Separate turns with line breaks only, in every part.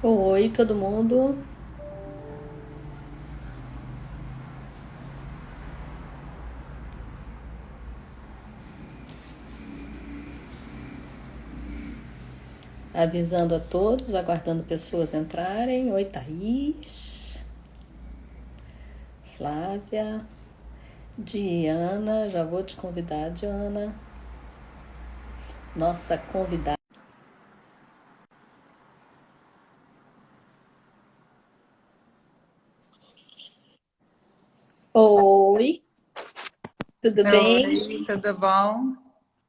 Oi, todo mundo. Avisando a todos, aguardando pessoas entrarem. Oi, Thaís, Flávia, Diana. Já vou te convidar, Diana. Nossa convidada. Oi, tudo bem?
Oi, tudo bom?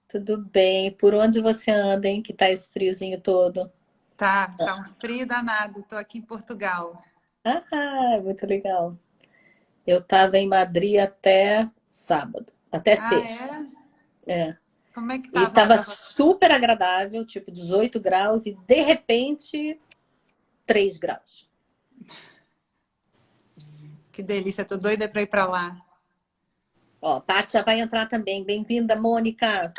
Tudo bem. Por onde você anda, hein? Que tá esse friozinho todo.
Tá um frio danado. Tô aqui em Portugal.
Ah, muito legal. Eu tava em Madrid até sábado, até
Ah,
sexta.
é?
É.
Como é que
E
tava lá
tava
pra você?
super agradável, tipo 18 graus, e de repente 3 graus.
Que delícia, tô doida pra ir pra lá.
Ó, Pátia vai entrar também. Bem-vinda, Mônica.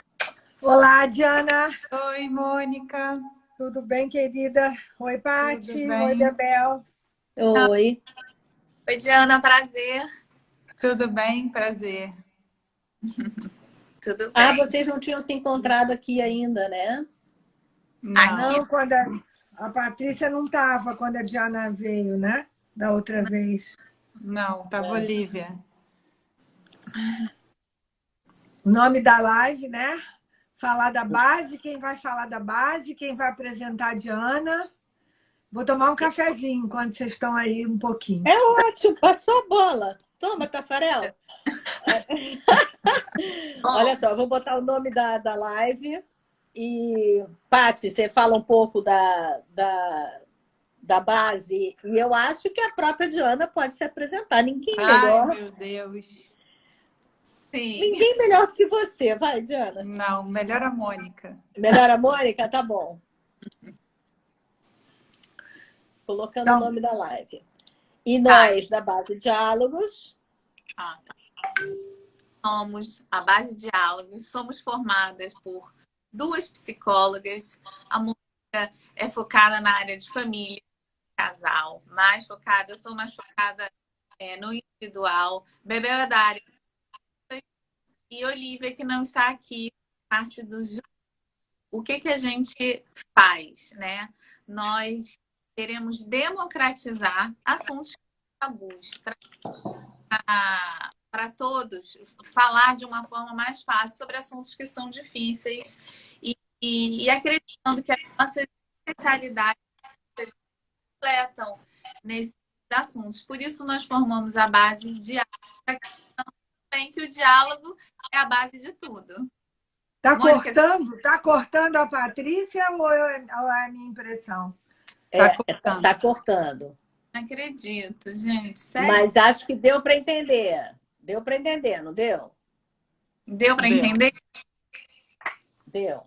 Olá, Diana.
Oi, Mônica.
Tudo bem, querida? Oi,
Tudo
Pati. Oi,
bem?
Bebel.
Oi.
Oi, Diana, prazer.
Tudo bem? Prazer.
Tudo
Ah,
bem?
vocês não tinham se encontrado aqui ainda, né?
Não,
Aqui
Não, quando a Patrícia não estava quando a Diana veio, né? Da outra vez.
não, tá Bolívia.
O nome da live, né? Falar da base. Quem vai falar da base? Quem vai apresentar a Diana? Vou tomar um cafezinho enquanto vocês estão aí um pouquinho.
É ótimo, passou a bola. Toma, Tafarel. Olha
bom,
só, eu vou botar o nome da live. E, Pati, você fala um pouco da base. E eu acho que a própria Diana pode se apresentar.
Ai, meu Deus.
sim.
Ninguém melhor do que você. Vai, Diana.
Não, melhor a Mônica.
Melhor a Mônica? Tá bom. Colocando o
Então,
nome da live. E
Tá.
nós, da base Diálogos,
Tá. Somos a Base de Diálogos, somos formadas por duas psicólogas. A Mônica é focada na área de família, casal, mais focada, eu sou mais focada no individual. Bebel é da área e Olivia, que não está aqui, parte dos. O que que a gente faz, né? Nós queremos democratizar assuntos tabus para todos, falar de uma forma mais fácil sobre assuntos que são difíceis e acreditando que as nossas especialidades completam nesses assuntos. Por isso nós formamos a base de também que o diálogo é a base de tudo.
tá
Mônica,
cortando? Tá cortando a Patrícia ou é a minha impressão?
Tá
tá
cortando.
cortando.
não acredito, gente. Sério?
Mas acho que deu para entender. Deu para entender, não deu?
Deu para
Deu.
entender?
Deu.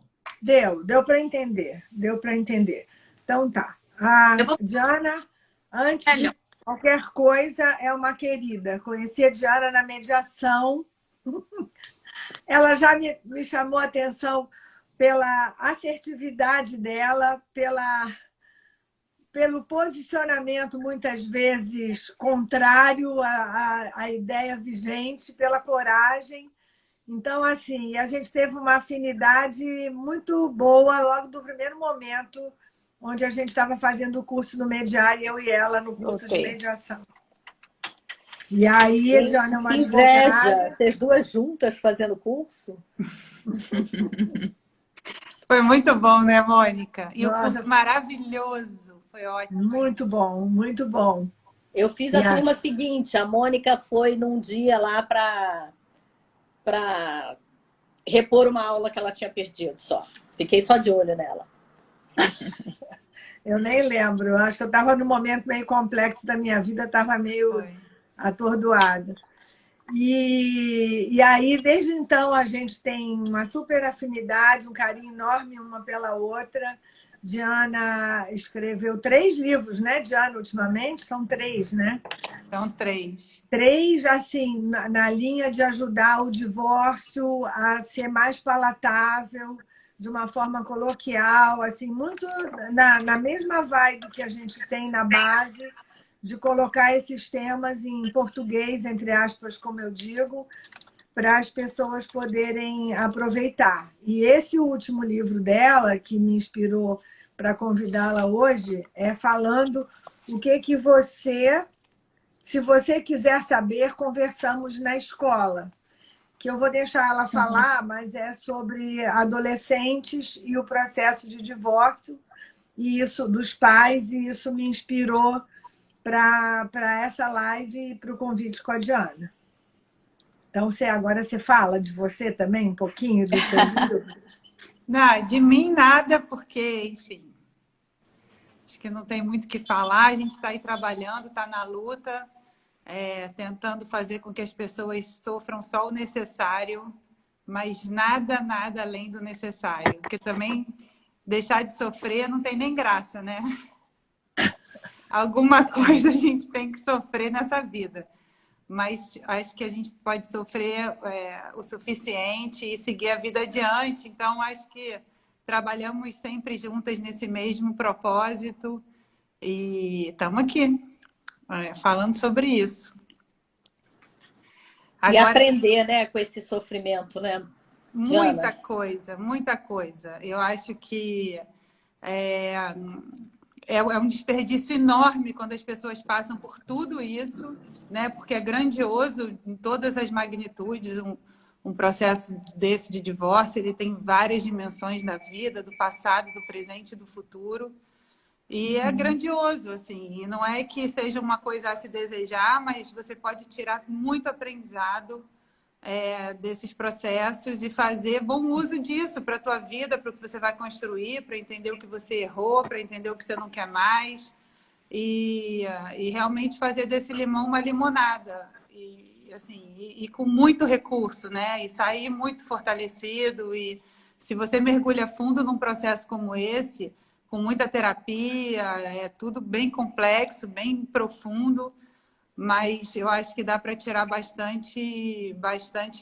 Deu para entender, deu para entender. Então tá. A
Eu vou
Diana, antes
melhor.
de qualquer coisa, é uma querida. Conheci a Diana na mediação. Ela já me chamou a atenção pela assertividade dela, pelo posicionamento, muitas vezes, contrário à ideia vigente, pela coragem. Então, assim, a gente teve uma afinidade muito boa logo do primeiro momento, onde a gente estava fazendo o curso do Mediar, eu e ela no curso de
Ok.
mediação. E aí, a Diana é uma
Que inveja.
advogada.
Vocês duas juntas fazendo curso?
Foi muito bom, né, Mônica? E o curso
Nossa,
maravilhoso. Foi ótimo.
muito bom, muito bom.
Eu fiz a
E a,
turma seguinte. A Mônica foi num dia lá para repor uma aula que ela tinha perdido só. Fiquei só de olho nela.
eu nem lembro, eu acho que eu estava num momento meio complexo da minha vida, estava meio
Foi.
atordoada. E aí, desde então, a gente tem uma super afinidade, um carinho enorme uma pela outra. Diana escreveu 3 livros, né, Diana, ultimamente? São 3, né?
Então, 3.
3, assim, na linha de ajudar o divórcio a ser mais palatável, de uma forma coloquial, assim, muito na mesma vibe que a gente tem na base, de colocar esses temas em português, entre aspas, como eu digo, para as pessoas poderem aproveitar. E esse último livro dela, que me inspirou para convidá-la hoje, é falando o que você, se você quiser saber, conversamos na escola. Que eu vou deixar ela falar, mas é sobre adolescentes e o processo de divórcio e isso dos pais, e isso me inspirou para essa live e para o convite com a Diana. Então, agora você fala de você também, um pouquinho do seu livro?
Não, de mim nada, porque, enfim, acho que não tem muito o que falar. A gente está aí trabalhando, está na luta, tentando fazer com que as pessoas sofram só o necessário, mas nada, nada além do necessário. Porque também deixar de sofrer não tem nem graça, né? Alguma coisa a gente tem que sofrer nessa vida. Mas acho que a gente pode sofrer o suficiente e seguir a vida adiante. Então, acho que trabalhamos sempre juntas nesse mesmo propósito e estamos aqui falando sobre isso.
E aprender, né, com esse sofrimento, né, Diana?
Muita coisa, muita coisa. Eu acho que é um desperdício enorme quando as pessoas passam por tudo isso, né? Porque é grandioso em todas as magnitudes. Um processo desse de divórcio, ele tem várias dimensões na vida, do passado, do presente e do futuro. E é grandioso, assim. E não é que seja uma coisa a se desejar, mas você pode tirar muito aprendizado desses processos e fazer bom uso disso para a tua vida, para o que você vai construir, para entender o que você errou, para entender o que você não quer mais e realmente fazer desse limão uma limonada e com muito recurso, né? E sair muito fortalecido. E se você mergulha fundo num processo como esse, com muita terapia, é tudo bem complexo, bem profundo, mas eu acho que dá para tirar bastante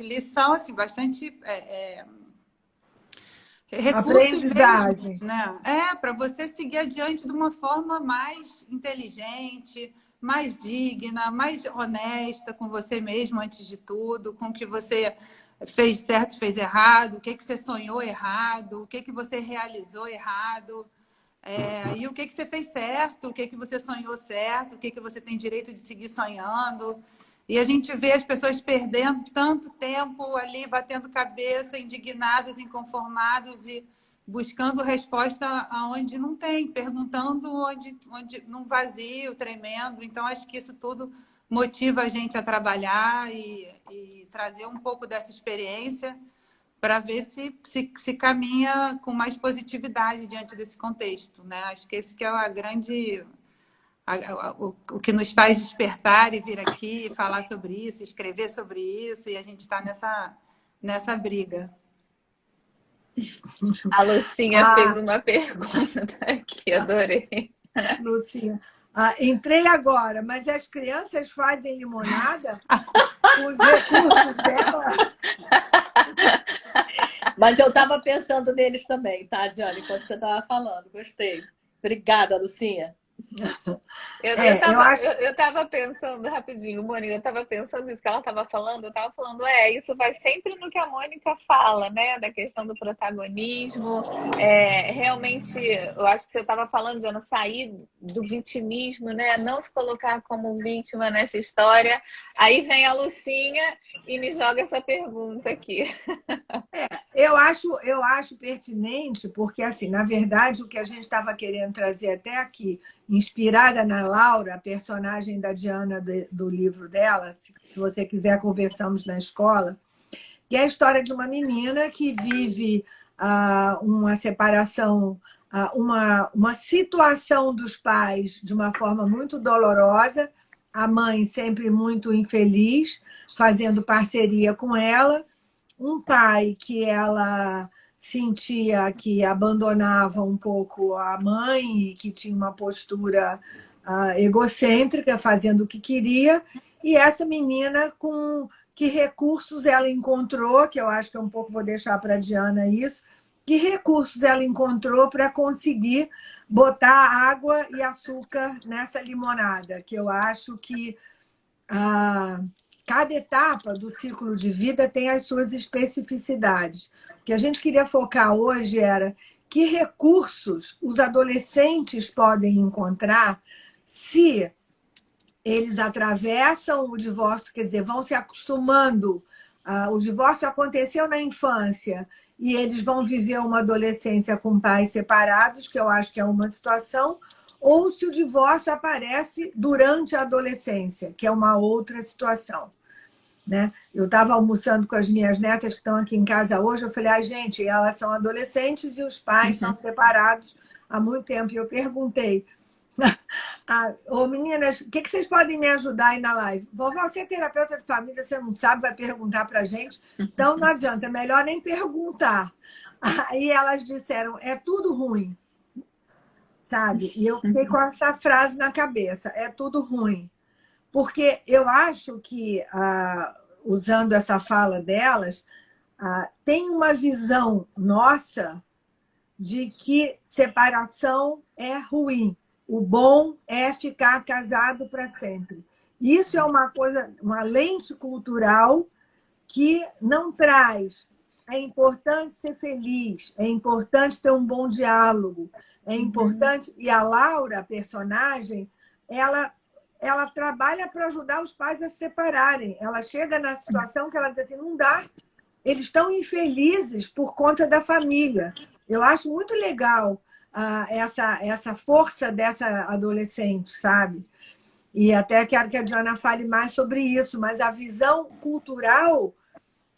lição, assim, bastante recursos
aprendizagem
mesmo, né? Para você seguir adiante de uma forma mais inteligente, mais digna, mais honesta com você mesmo antes de tudo, com o que você fez certo, fez errado, o que você sonhou errado, o que você realizou errado. E o que você fez certo, o que você sonhou certo, o que você tem direito de seguir sonhando. E a gente vê as pessoas perdendo tanto tempo ali, batendo cabeça, indignadas, inconformadas e buscando resposta aonde não tem, perguntando onde num vazio tremendo. Então, acho que isso tudo motiva a gente a trabalhar e trazer um pouco dessa experiência para ver se caminha com mais positividade diante desse contexto, né? Acho que esse que é a grande... o que nos faz despertar e vir aqui falar sobre isso, escrever sobre isso, e a gente está nessa briga.
A Lucinha fez uma pergunta aqui, adorei.
Lucinha, entrei agora, mas as crianças fazem limonada? Os recursos dela?
Mas eu estava pensando neles também, tá, Diana? Enquanto você estava falando. Gostei. Obrigada, Lucinha.
Eu tava pensando rapidinho, Mônica, eu tava pensando isso que ela tava falando, eu tava falando, isso vai sempre no que a Mônica fala, né, da questão do protagonismo, realmente, eu acho que você tava falando, Diana, sair do vitimismo, né, não se colocar como vítima nessa história, aí vem a Lucinha e me joga essa pergunta aqui.
Eu acho pertinente, porque, assim, na verdade, o que a gente estava querendo trazer até aqui, inspirada na Laura, a personagem da Diana do livro dela, se você quiser, conversamos na escola, que é a história de uma menina que vive uma separação, uma situação dos pais de uma forma muito dolorosa, a mãe sempre muito infeliz, fazendo parceria com ela, um pai que ela sentia que abandonava um pouco a mãe e que tinha uma postura egocêntrica, fazendo o que queria, e essa menina com que recursos ela encontrou, que eu acho que um pouco vou deixar para a Diana isso, que recursos ela encontrou para conseguir botar água e açúcar nessa limonada, que eu acho que cada etapa do ciclo de vida tem as suas especificidades. O que a gente queria focar hoje era que recursos os adolescentes podem encontrar se eles atravessam o divórcio, quer dizer, vão se acostumando. O divórcio aconteceu na infância e eles vão viver uma adolescência com pais separados, que eu acho que é uma situação, ou se o divórcio aparece durante a adolescência, que é uma outra situação. Né? Eu estava almoçando com as minhas netas que estão aqui em casa hoje, eu falei, gente, elas são adolescentes e os pais são separados há muito tempo. E eu perguntei, meninas, o que vocês podem me ajudar aí na live? Vovó, você é terapeuta de família, você não sabe, vai perguntar para a gente, então não adianta, é melhor nem perguntar. Aí elas disseram, é tudo ruim, sabe? E eu fiquei com essa frase na cabeça, é tudo ruim. Porque eu acho que, usando essa fala delas, tem uma visão nossa de que separação é ruim. O bom é ficar casado para sempre. Isso é uma coisa, uma lente cultural que não traz. É importante ser feliz, é importante ter um bom diálogo, é importante. E a Laura, a personagem, ela trabalha para ajudar os pais a se separarem. Ela chega na situação que ela diz assim, não dá. Eles estão infelizes por conta da família. Eu acho muito legal essa força dessa adolescente, sabe? E até quero que a Diana fale mais sobre isso, mas a visão cultural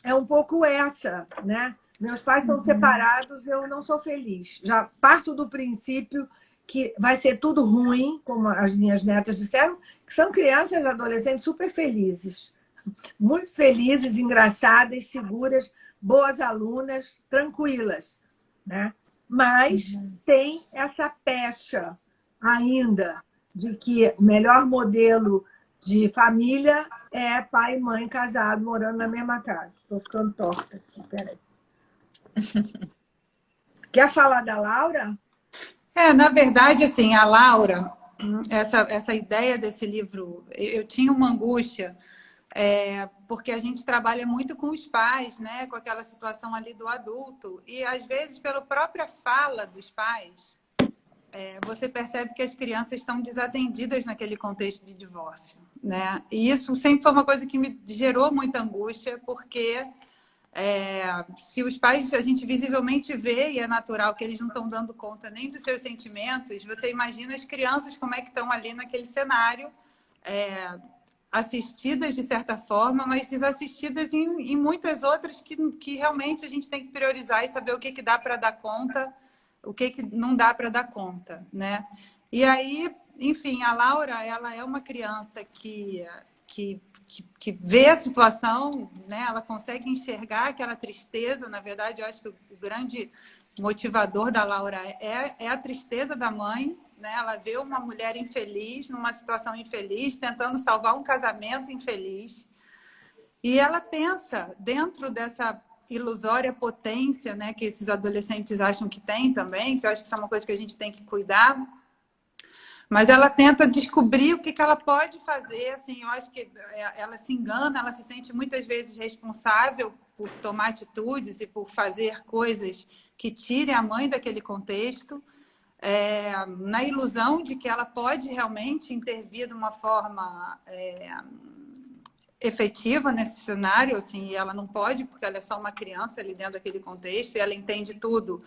é um pouco essa, né? Meus pais são separados, eu não sou feliz. Já parto do princípio que vai ser tudo ruim, como as minhas netas disseram, que são crianças e adolescentes super felizes. Muito felizes, engraçadas, seguras, boas alunas, tranquilas, né? Mas tem essa pecha ainda de que o melhor modelo de família é pai e mãe casados morando na mesma casa. Estou ficando torta aqui, peraí. Quer falar da Laura?
Na verdade, assim, a Laura, essa ideia desse livro, eu tinha uma angústia, porque a gente trabalha muito com os pais, né, com aquela situação ali do adulto, e às vezes, pela própria fala dos pais, você percebe que as crianças estão desatendidas naquele contexto de divórcio, né? E isso sempre foi uma coisa que me gerou muita angústia, porque se os pais, a gente visivelmente vê, e é natural que eles não estão dando conta nem dos seus sentimentos, você imagina as crianças como é que estão ali naquele cenário, assistidas de certa forma, mas desassistidas em muitas outras que realmente a gente tem que priorizar e saber o que dá para dar conta, o que não dá para dar conta, né? E aí, enfim, a Laura, ela é uma criança que vê a situação, né? Ela consegue enxergar aquela tristeza. Na verdade, eu acho que o grande motivador da Laura é a tristeza da mãe, né? Ela vê uma mulher infeliz, numa situação infeliz, tentando salvar um casamento infeliz. E ela pensa, dentro dessa ilusória potência, né, que esses adolescentes acham que tem também, que eu acho que isso é uma coisa que a gente tem que cuidar, mas ela tenta descobrir o que ela pode fazer. Assim, eu acho que ela se engana, ela se sente muitas vezes responsável por tomar atitudes e por fazer coisas que tirem a mãe daquele contexto, na ilusão de que ela pode realmente intervir de uma forma efetiva nesse cenário, assim, e ela não pode, porque ela é só uma criança ali dentro daquele contexto, e ela entende tudo.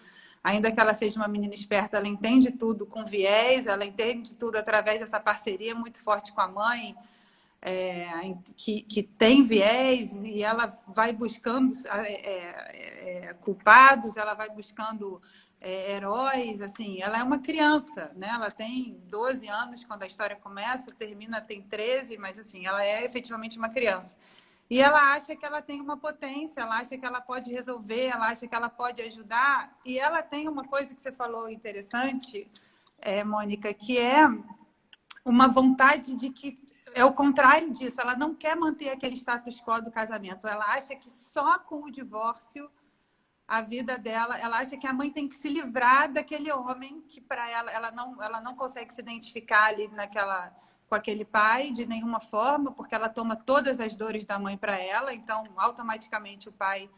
Ainda que ela seja uma menina esperta, ela entende tudo com viés, ela entende tudo através dessa parceria muito forte com a mãe, que tem viés, e ela vai buscando culpados, ela vai buscando heróis, assim. Ela é uma criança, né? Ela tem 12 anos quando a história começa, termina, tem 13, mas assim, ela é efetivamente uma criança. E ela acha que ela tem uma potência, ela acha que ela pode resolver, ela acha que ela pode ajudar. E ela tem uma coisa que você falou interessante, Mônica, que é uma vontade de que é o contrário disso. Ela não quer manter aquele status quo do casamento. Ela acha que só com o divórcio a vida dela, ela acha que a mãe tem que se livrar daquele homem que para ela não consegue se identificar ali com aquele pai de nenhuma forma, porque ela toma todas as dores da mãe para ela, então automaticamente o pai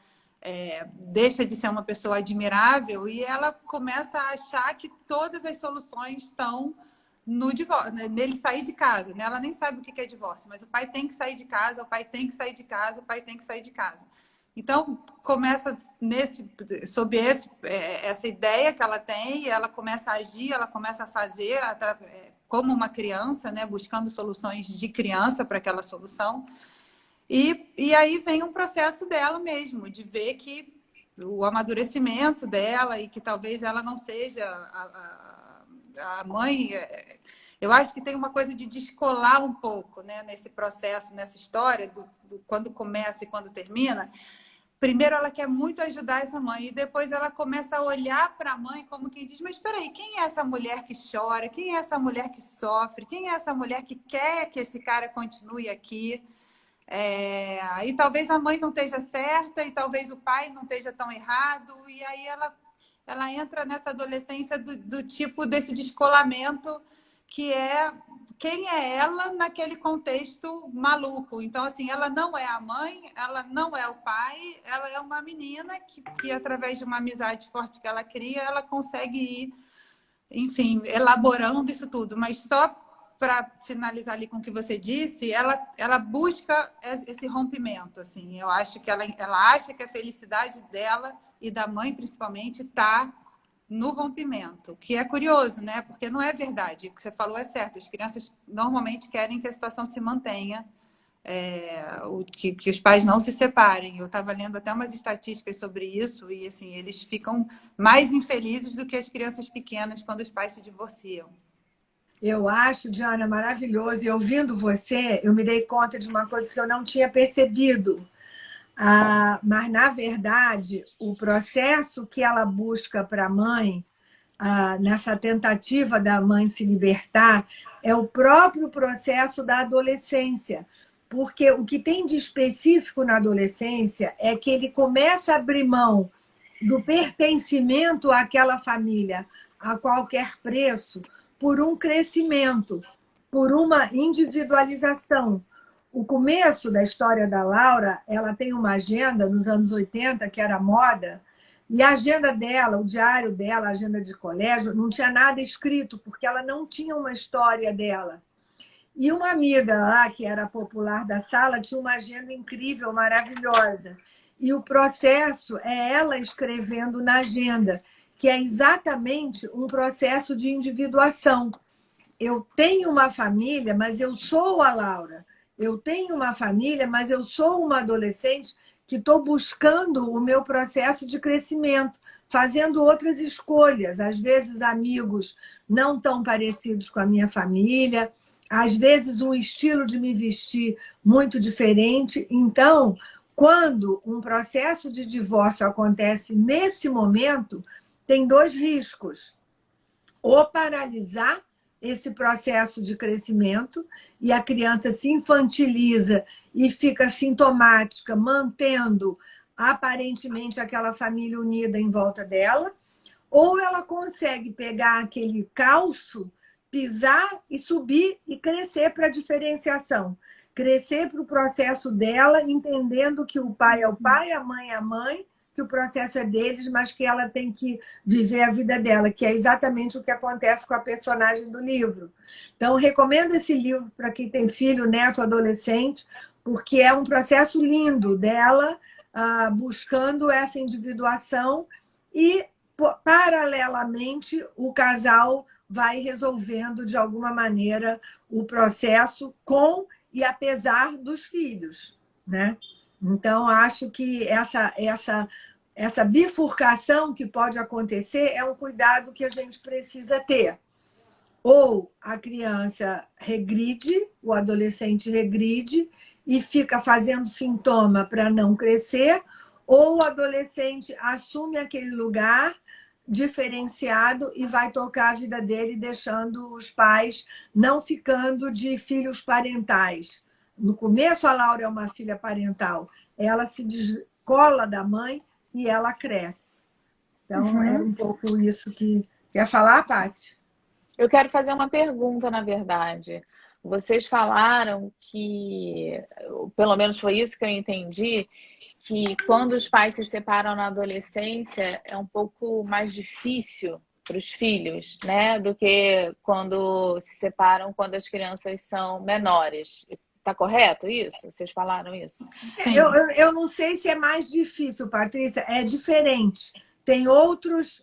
deixa de ser uma pessoa admirável e ela começa a achar que todas as soluções estão no divórcio, nele sair de casa, né? Ela nem sabe o que é divórcio, mas o pai tem que sair de casa, o pai tem que sair de casa, o pai tem que sair de casa. Então, começa sob essa ideia que ela tem, e ela começa a agir, ela começa a fazer como uma criança, né? Buscando soluções de criança para aquela solução. E aí vem um processo dela mesmo, de ver que o amadurecimento dela e que talvez ela não seja a mãe. Eu acho que tem uma coisa de descolar um pouco, né, nesse processo, nessa história, quando começa e quando termina. Primeiro ela quer muito ajudar essa mãe e depois ela começa a olhar para a mãe como quem diz, mas espera aí, quem é essa mulher que chora? Quem é essa mulher que sofre? Quem é essa mulher que quer que esse cara continue aqui? E talvez a mãe não esteja certa e talvez o pai não esteja tão errado, e aí ela entra nessa adolescência do tipo desse descolamento que é quem é ela naquele contexto maluco. Então, assim, ela não é a mãe, ela não é o pai, ela é uma menina que através de uma amizade forte que ela cria, ela consegue ir, enfim, elaborando isso tudo, mas só para finalizar ali com o que você disse, ela busca esse rompimento, assim. Eu acho que ela acha que a felicidade dela e da mãe, principalmente, está no rompimento, que é curioso, né? Porque não é verdade. O que você falou é certo. As crianças normalmente querem que a situação se mantenha, que os pais não se separem. Eu estava lendo até umas estatísticas sobre isso e, assim, eles ficam mais infelizes do que as crianças pequenas quando os pais se divorciam.
Eu acho, Diana, maravilhoso. E ouvindo você, eu me dei conta de uma coisa que eu não tinha percebido. Mas, na verdade, o processo que ela busca para a mãe, nessa tentativa da mãe se libertar, é o próprio processo da adolescência. Porque o que tem de específico na adolescência é que ele começa a abrir mão do pertencimento àquela família a qualquer preço, por um crescimento, por uma individualização. O começo da história da Laura, ela tem uma agenda nos anos 80, que era moda, e a agenda dela, o diário dela, a agenda de colégio, não tinha nada escrito, porque ela não tinha uma história dela. E uma amiga lá, que era popular da sala, tinha uma agenda incrível, maravilhosa. E o processo é ela escrevendo na agenda, que é exatamente um processo de individuação. Eu tenho uma família, mas eu sou a Laura. Eu tenho uma família, mas eu sou uma adolescente que estou buscando o meu processo de crescimento, fazendo outras escolhas. Às vezes, amigos não tão parecidos com a minha família, às vezes, um estilo de me vestir muito diferente. Então, quando um processo de divórcio acontece nesse momento, tem dois riscos. Ou paralisar esse processo de crescimento e a criança se infantiliza e fica sintomática, mantendo aparentemente aquela família unida em volta dela, ou ela consegue pegar aquele calço, pisar e subir e crescer para a diferenciação. Crescer para o processo dela, entendendo que o pai é o pai, a mãe é a mãe, que o processo é deles, mas que ela tem que viver a vida dela, que é exatamente o que acontece com a personagem do livro. Então, recomendo esse livro para quem tem filho, neto, adolescente, porque é um processo lindo dela, buscando essa individuação e, paralelamente, o casal vai resolvendo, de alguma maneira, o processo com e apesar dos filhos, né? Então, acho que essa bifurcação que pode acontecer é um cuidado que a gente precisa ter. Ou a criança regride, o adolescente regride e fica fazendo sintoma para não crescer, ou o adolescente assume aquele lugar diferenciado e vai tocar a vida dele, deixando os pais não ficando de filhos parentais. No começo, a Laura é uma filha parental. Ela se descola da mãe e ela cresce. Então, é um pouco isso que... Quer falar, Paty?
Eu quero fazer uma pergunta, na verdade. Vocês falaram que, pelo menos foi isso que eu entendi, que quando os pais se separam na adolescência é um pouco mais difícil para os filhos, né, do que quando se separam quando as crianças são menores. Tá correto isso? Vocês falaram isso?
Sim.
Eu não sei se é mais difícil, Patrícia, é diferente. Tem outros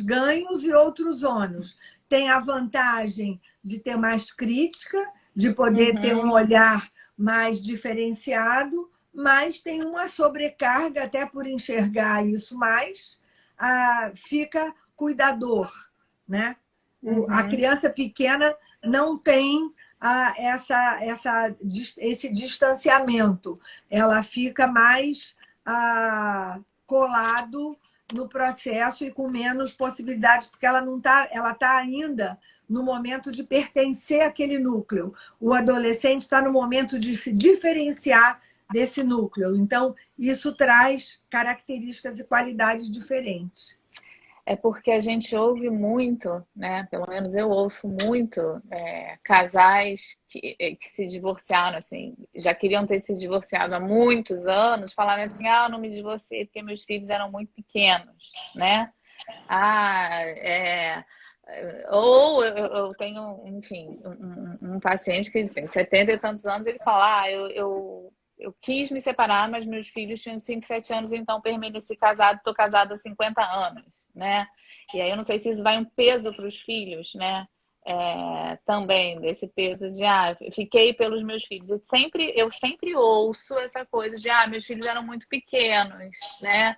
ganhos e outros ônus. Tem a vantagem de ter mais crítica, de poder ter um olhar mais diferenciado, mas tem uma sobrecarga, até por enxergar isso mais, fica cuidador, né? A criança pequena não tem esse distanciamento. Ela fica mais colado no processo e com menos possibilidades, porque ela não tá, ela está ainda no momento de pertencer àquele núcleo. O adolescente está no momento de se diferenciar desse núcleo. Então, isso traz características e qualidades diferentes.
É porque a gente ouve muito, né? Pelo menos eu ouço muito casais que se divorciaram, assim, já queriam ter se divorciado há muitos anos, falaram assim, eu não me divorciei porque meus filhos eram muito pequenos, né? Ou eu tenho, enfim, um paciente que tem 70 e tantos anos, ele fala, eu quis me separar, mas meus filhos tinham 5, 7 anos, então permaneci casado, estou casada há 50 anos, né? E aí eu não sei se isso vai um peso para os filhos, né? Também, desse peso de, fiquei pelos meus filhos. Eu sempre ouço essa coisa de, meus filhos eram muito pequenos, né?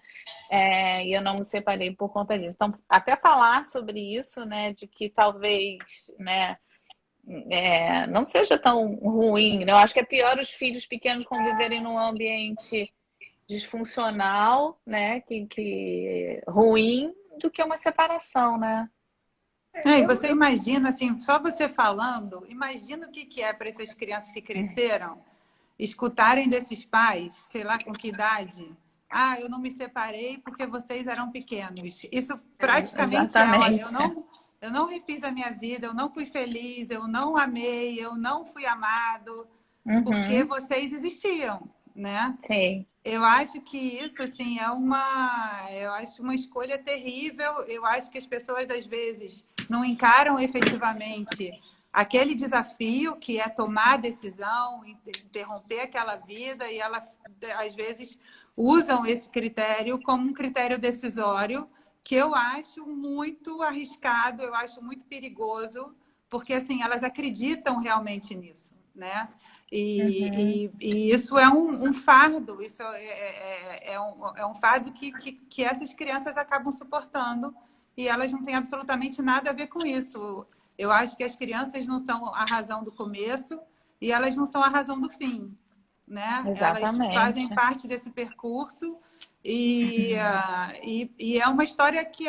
E eu não me separei por conta disso. Então, até falar sobre isso, né? De que talvez, né? Não seja tão ruim, né? Eu acho que é pior os filhos pequenos conviverem num ambiente disfuncional, né? Que ruim, do que uma separação, né?
E você imagina, assim, só você falando, imagina o que é para essas crianças que cresceram escutarem desses pais, sei lá com que idade, eu não me separei porque vocês eram pequenos. Isso praticamente olha, eu não refiz a minha vida, eu não fui feliz, eu não amei, eu não fui amado, porque vocês existiam, né?
Sim.
Eu acho que isso, assim, eu acho uma escolha terrível. Eu acho que as pessoas, às vezes, não encaram efetivamente aquele desafio que é tomar a decisão, interromper aquela vida, e elas, às vezes, usam esse critério como um critério decisório, que eu acho muito arriscado, eu acho muito perigoso, porque assim, elas acreditam realmente nisso, né? E isso é um fardo, isso é um fardo que essas crianças acabam suportando, e elas não têm absolutamente nada a ver com isso. Eu acho que as crianças não são a razão do começo e elas não são a razão do fim, né?
Exatamente.
Elas fazem parte desse percurso. E é uma história que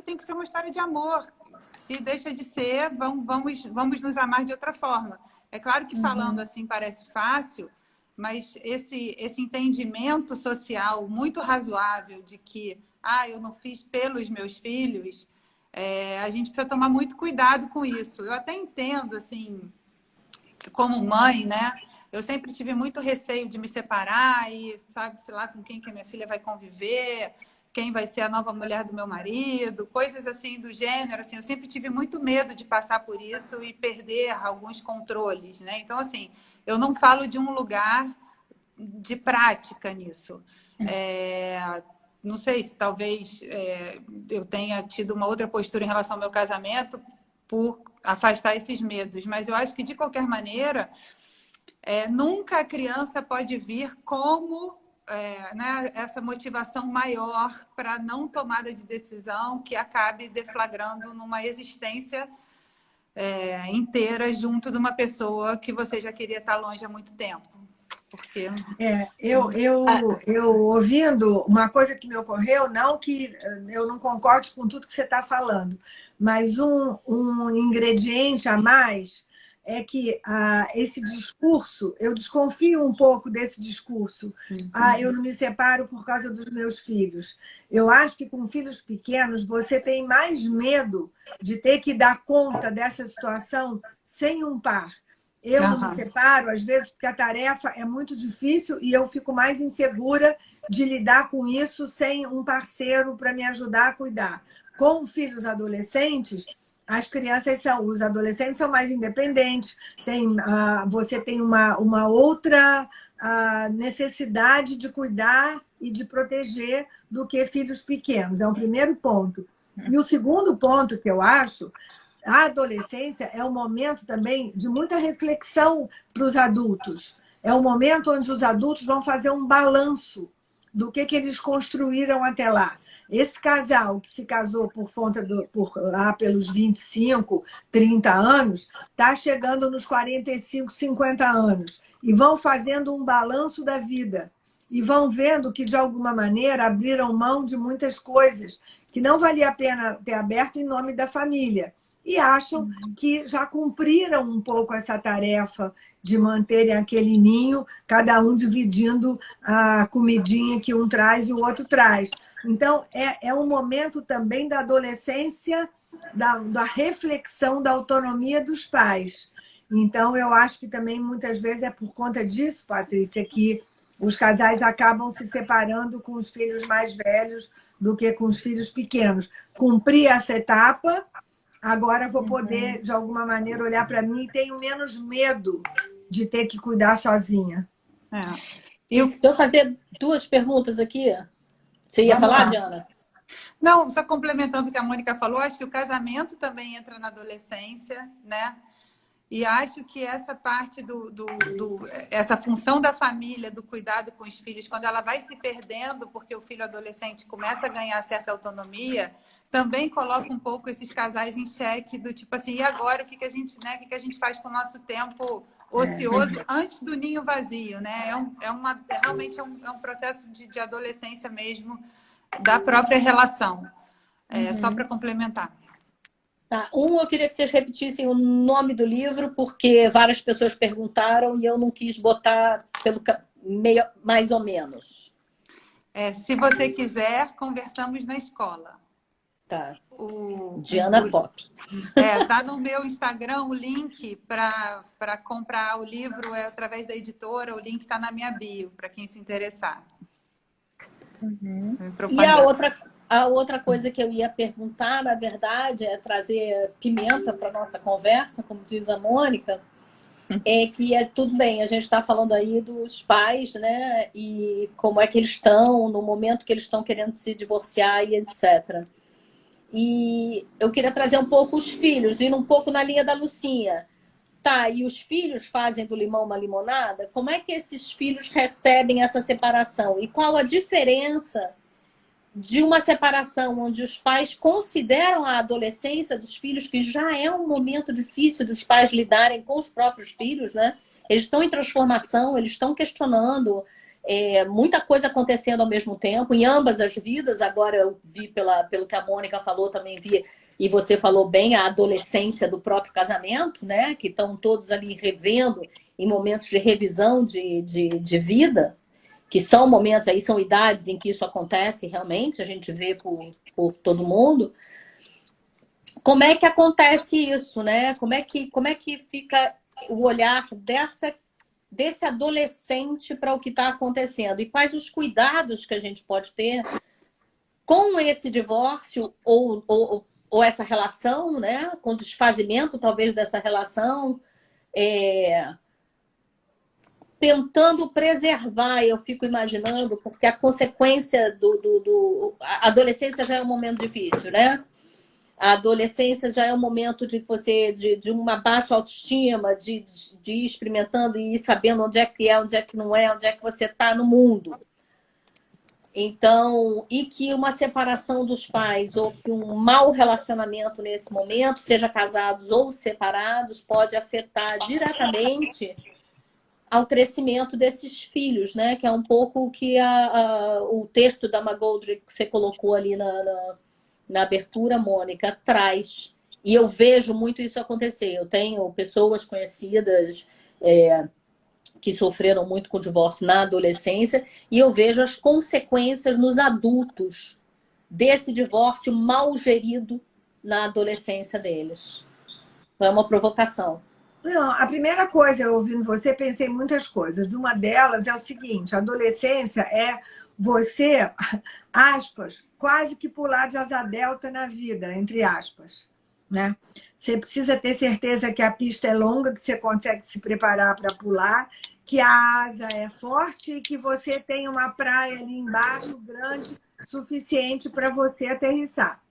tem que ser uma história de amor. Se deixa de ser, vamos nos amar de outra forma. É claro que falando assim parece fácil, mas esse entendimento social muito razoável de que eu não fiz pelos meus filhos, a gente precisa tomar muito cuidado com isso. Eu até entendo, assim, como mãe, né? Eu sempre tive muito receio de me separar e sabe-se lá com quem que a minha filha vai conviver, quem vai ser a nova mulher do meu marido, coisas assim do gênero. Assim, eu sempre tive muito medo de passar por isso e perder alguns controles, né? Então, assim, eu não falo de um lugar de prática nisso. Não sei se talvez eu tenha tido uma outra postura em relação ao meu casamento por afastar esses medos, mas eu acho que, de qualquer maneira... nunca a criança pode vir como né, essa motivação maior para não tomada de decisão que acabe deflagrando numa existência inteira junto de uma pessoa que você já queria estar longe há muito tempo. Porque...
Eu ouvindo, uma coisa que me ocorreu, não que eu não concorde com tudo que você está falando, mas um ingrediente a mais é que esse discurso, eu desconfio um pouco desse discurso. Eu não me separo por causa dos meus filhos. Eu acho que com filhos pequenos você tem mais medo de ter que dar conta dessa situação sem um par. Eu não me separo, às vezes, porque a tarefa é muito difícil e eu fico mais insegura de lidar com isso sem um parceiro para me ajudar a cuidar. Com filhos adolescentes, os adolescentes são mais independentes, você tem uma outra necessidade de cuidar e de proteger do que filhos pequenos. É um primeiro ponto. E o segundo ponto que eu acho, a adolescência é um momento também de muita reflexão para os adultos. É um momento onde os adultos vão fazer um balanço do que eles construíram até lá. Esse casal que se casou pelos 25, 30 anos, está chegando nos 45, 50 anos e vão fazendo um balanço da vida e vão vendo que, de alguma maneira, abriram mão de muitas coisas que não valia a pena ter aberto em nome da família e acham que já cumpriram um pouco essa tarefa de manterem aquele ninho, cada um dividindo a comidinha que um traz e o outro traz. Então, é um momento também da adolescência, da reflexão da autonomia dos pais. Então, eu acho que também, muitas vezes, é por conta disso, Patrícia, que os casais acabam se separando com os filhos mais velhos do que com os filhos pequenos. Cumpri essa etapa, agora vou poder, de alguma maneira, olhar para mim e tenho menos medo de ter que cuidar sozinha.
Deixa eu fazer 2 perguntas aqui. Você ia falar, Diana?
Não, só complementando o que a Mônica falou, acho que o casamento também entra na adolescência, né? E acho que essa parte essa função da família, do cuidado com os filhos, quando ela vai se perdendo, porque o filho adolescente começa a ganhar certa autonomia, também coloca um pouco esses casais em xeque, do tipo assim, e agora o que a gente, né? O que a gente faz com o nosso tempo ocioso antes do ninho vazio, né? Realmente é um processo de adolescência mesmo, da própria relação. Só para complementar.
Tá. Eu queria que vocês repetissem o nome do livro, porque várias pessoas perguntaram e eu não quis botar meio, mais ou menos.
Se você quiser, conversamos na escola.
Tá. Diana Pop.
Tá no meu Instagram o link para comprar o livro através da editora. O link está na minha bio, para quem se interessar.
E a outra coisa que eu ia perguntar, na verdade, é trazer pimenta para nossa conversa, como diz a Mônica, é que tudo bem, a gente está falando aí dos pais, né? E como é que eles estão, no momento que eles estão querendo se divorciar e etc. E eu queria trazer um pouco os filhos, indo um pouco na linha da Lucinha. Tá, e os filhos fazem do limão uma limonada? Como é que esses filhos recebem essa separação? E qual a diferença de uma separação onde os pais consideram a adolescência dos filhos, que já é um momento difícil dos pais lidarem com os próprios filhos, né? Eles estão em transformação, eles estão questionando muita coisa acontecendo ao mesmo tempo, em ambas as vidas. Agora eu vi, pelo que a Mônica falou, também vi, e você falou bem, a adolescência do próprio casamento, né? Que estão todos ali revendo em momentos de revisão de vida, que são momentos, aí são idades em que isso acontece realmente, a gente vê por todo mundo. Como é que acontece isso, né? Como é que fica o olhar desse adolescente para o que está acontecendo? E quais os cuidados que a gente pode ter com esse divórcio ou essa relação, né? Com o desfazimento, talvez, dessa relação, tentando preservar, eu fico imaginando, porque a consequência a adolescência já é um momento difícil, né? A adolescência já é um momento de uma baixa autoestima, de ir experimentando e ir sabendo onde é que não é, onde é que você está no mundo. Então, e que uma separação dos pais ou que um mau relacionamento nesse momento, seja casados ou separados, pode afetar diretamente ao crescimento desses filhos, né? Que é um pouco o que o texto da McGoldrick que você colocou ali na abertura, Mônica, traz. E eu vejo muito isso acontecer. Eu tenho pessoas conhecidas que sofreram muito com o divórcio na adolescência e eu vejo as consequências nos adultos desse divórcio mal gerido na adolescência deles. Então, é uma provocação.
Não, a primeira coisa, eu ouvindo você, pensei em muitas coisas. Uma delas é o seguinte: a adolescência é você, aspas, quase que pular de asa delta na vida, entre aspas, né? Você precisa ter certeza que a pista é longa, que você consegue se preparar para pular, que a asa é forte e que você tem uma praia ali embaixo grande suficiente para você aterrissar.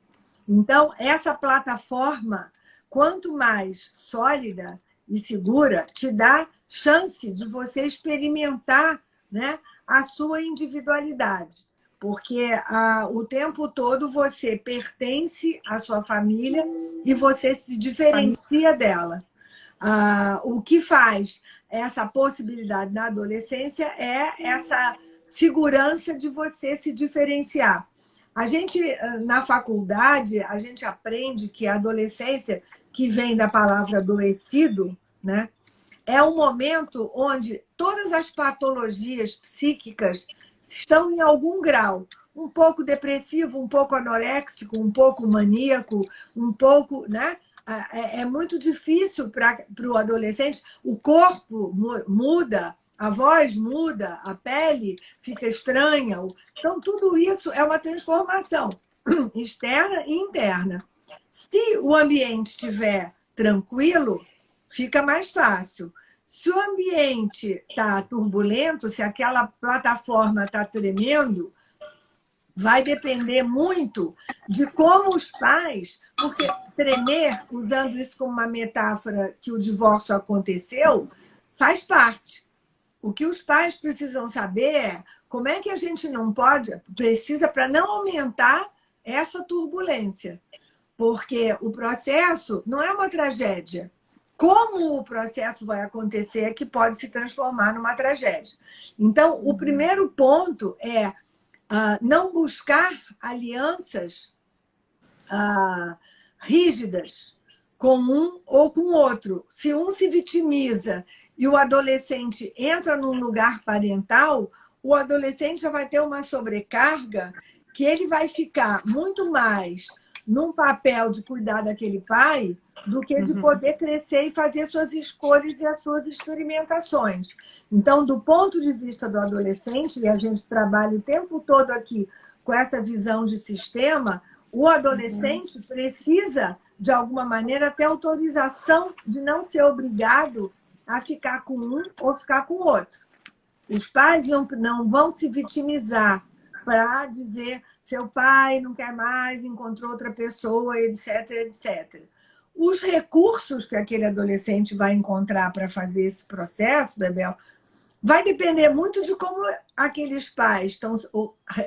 Então, essa plataforma, quanto mais sólida e segura, te dá chance de você experimentar, né, a sua individualidade. Porque o tempo todo você pertence à sua família e você se diferencia dela. O que faz essa possibilidade na adolescência é essa segurança de você se diferenciar. A gente, na faculdade, a gente aprende que a adolescência, que vem da palavra adoecido, né, é um momento onde todas as patologias psíquicas estão em algum grau. Um pouco depressivo, um pouco anoréxico, um pouco maníaco, um pouco, né? É muito difícil para o adolescente. O corpo muda, a voz muda, a pele fica estranha. Então, tudo isso é uma transformação externa e interna. Se o ambiente estiver tranquilo, fica mais fácil. Se o ambiente está turbulento, se aquela plataforma está tremendo, vai depender muito de como os pais, porque tremer, usando isso como uma metáfora que o divórcio aconteceu, faz parte. O que os pais precisam saber é como é que a gente precisa para não aumentar essa turbulência. Porque o processo não é uma tragédia. Como o processo vai acontecer é que pode se transformar numa tragédia. Então, o primeiro ponto é não buscar alianças rígidas com um ou com o outro. Se um se vitimiza e o adolescente entra num lugar parental, o adolescente já vai ter uma sobrecarga que ele vai ficar muito mais num papel de cuidar daquele pai do que de poder crescer e fazer suas escolhas e as suas experimentações. Então, do ponto de vista do adolescente, e a gente trabalha o tempo todo aqui com essa visão de sistema, o adolescente precisa, de alguma maneira, ter autorização de não ser obrigado a ficar com um ou ficar com o outro. Os pais não vão se vitimizar para dizer seu pai não quer mais, encontrou outra pessoa, etc, etc. Os recursos que aquele adolescente vai encontrar para fazer esse processo, Bebel, vai depender muito de como aqueles pais estão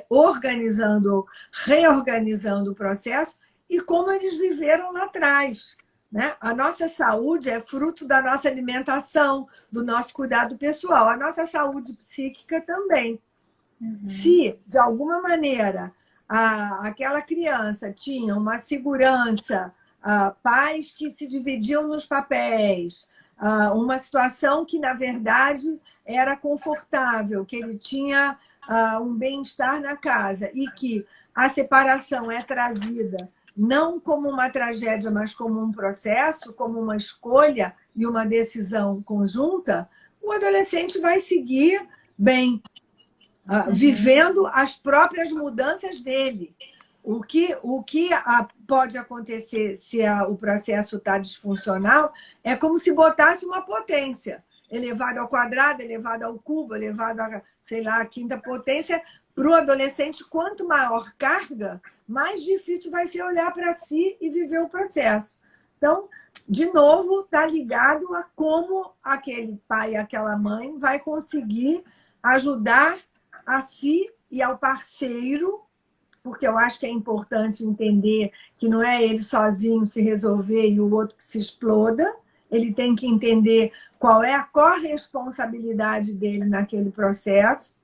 organizando, reorganizando o processo e como eles viveram lá atrás, né? A nossa saúde é fruto da nossa alimentação, do nosso cuidado pessoal. A nossa saúde psíquica também. Se, de alguma maneira, aquela criança tinha uma segurança, pais que se dividiam nos papéis, uma situação que, na verdade, era confortável, que ele tinha um bem-estar na casa e que a separação é trazida não como uma tragédia, mas como um processo, como uma escolha e uma decisão conjunta, o adolescente vai seguir bem, vivendo as próprias mudanças dele. O que pode acontecer se o processo está disfuncional é como se botasse uma potência elevado ao quadrado, elevado ao cubo, elevado a, sei lá, a quinta potência. Para o adolescente, quanto maior carga, mais difícil vai ser olhar para si e viver o processo. Então, de novo, está ligado a como aquele pai e aquela mãe vai conseguir ajudar a si e ao parceiro, porque eu acho que é importante entender que não é ele sozinho se resolver e o outro que se exploda. Ele tem que entender qual é a corresponsabilidade dele naquele processo,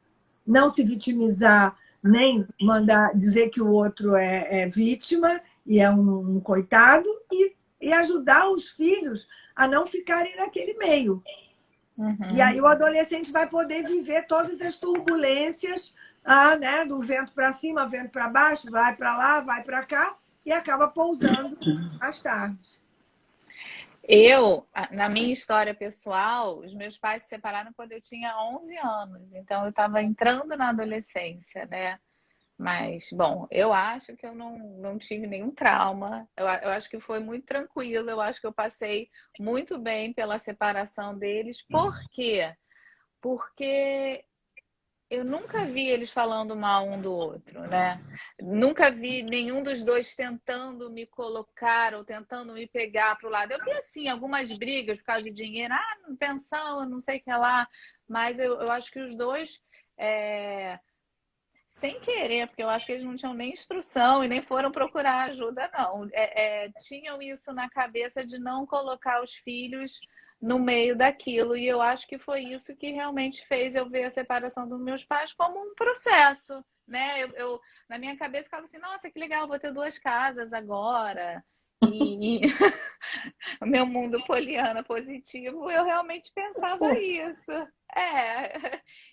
não se vitimizar, nem mandar dizer que o outro é vítima e é um coitado, e e ajudar os filhos a não ficarem naquele meio.
Uhum.
E aí o adolescente vai poder viver todas as turbulências, né, do vento para cima, vento para baixo, vai para lá, vai para cá, e acaba pousando mais tarde.
Na minha história pessoal, os meus pais se separaram quando eu tinha 11 anos, então eu estava entrando na adolescência, né? Mas, bom, eu acho que eu não tive nenhum trauma, eu acho que foi muito tranquilo, eu acho que eu passei muito bem pela separação deles. Por quê? Porque eu nunca vi eles falando mal um do outro, né? Nunca vi nenhum dos dois tentando me colocar ou tentando me pegar para o lado. Eu vi, assim, algumas brigas por causa de dinheiro, pensão, não sei o que lá, mas eu acho que os dois, sem querer, porque eu acho que eles não tinham nem instrução e nem foram procurar ajuda, não. Tinham isso na cabeça de não colocar os filhos no meio daquilo. E eu acho que foi isso que realmente fez eu ver a separação dos meus pais como um processo, né? Na minha cabeça, ficava assim, nossa, que legal, vou ter 2 casas agora. E o meu mundo poliana positivo, eu realmente pensava isso.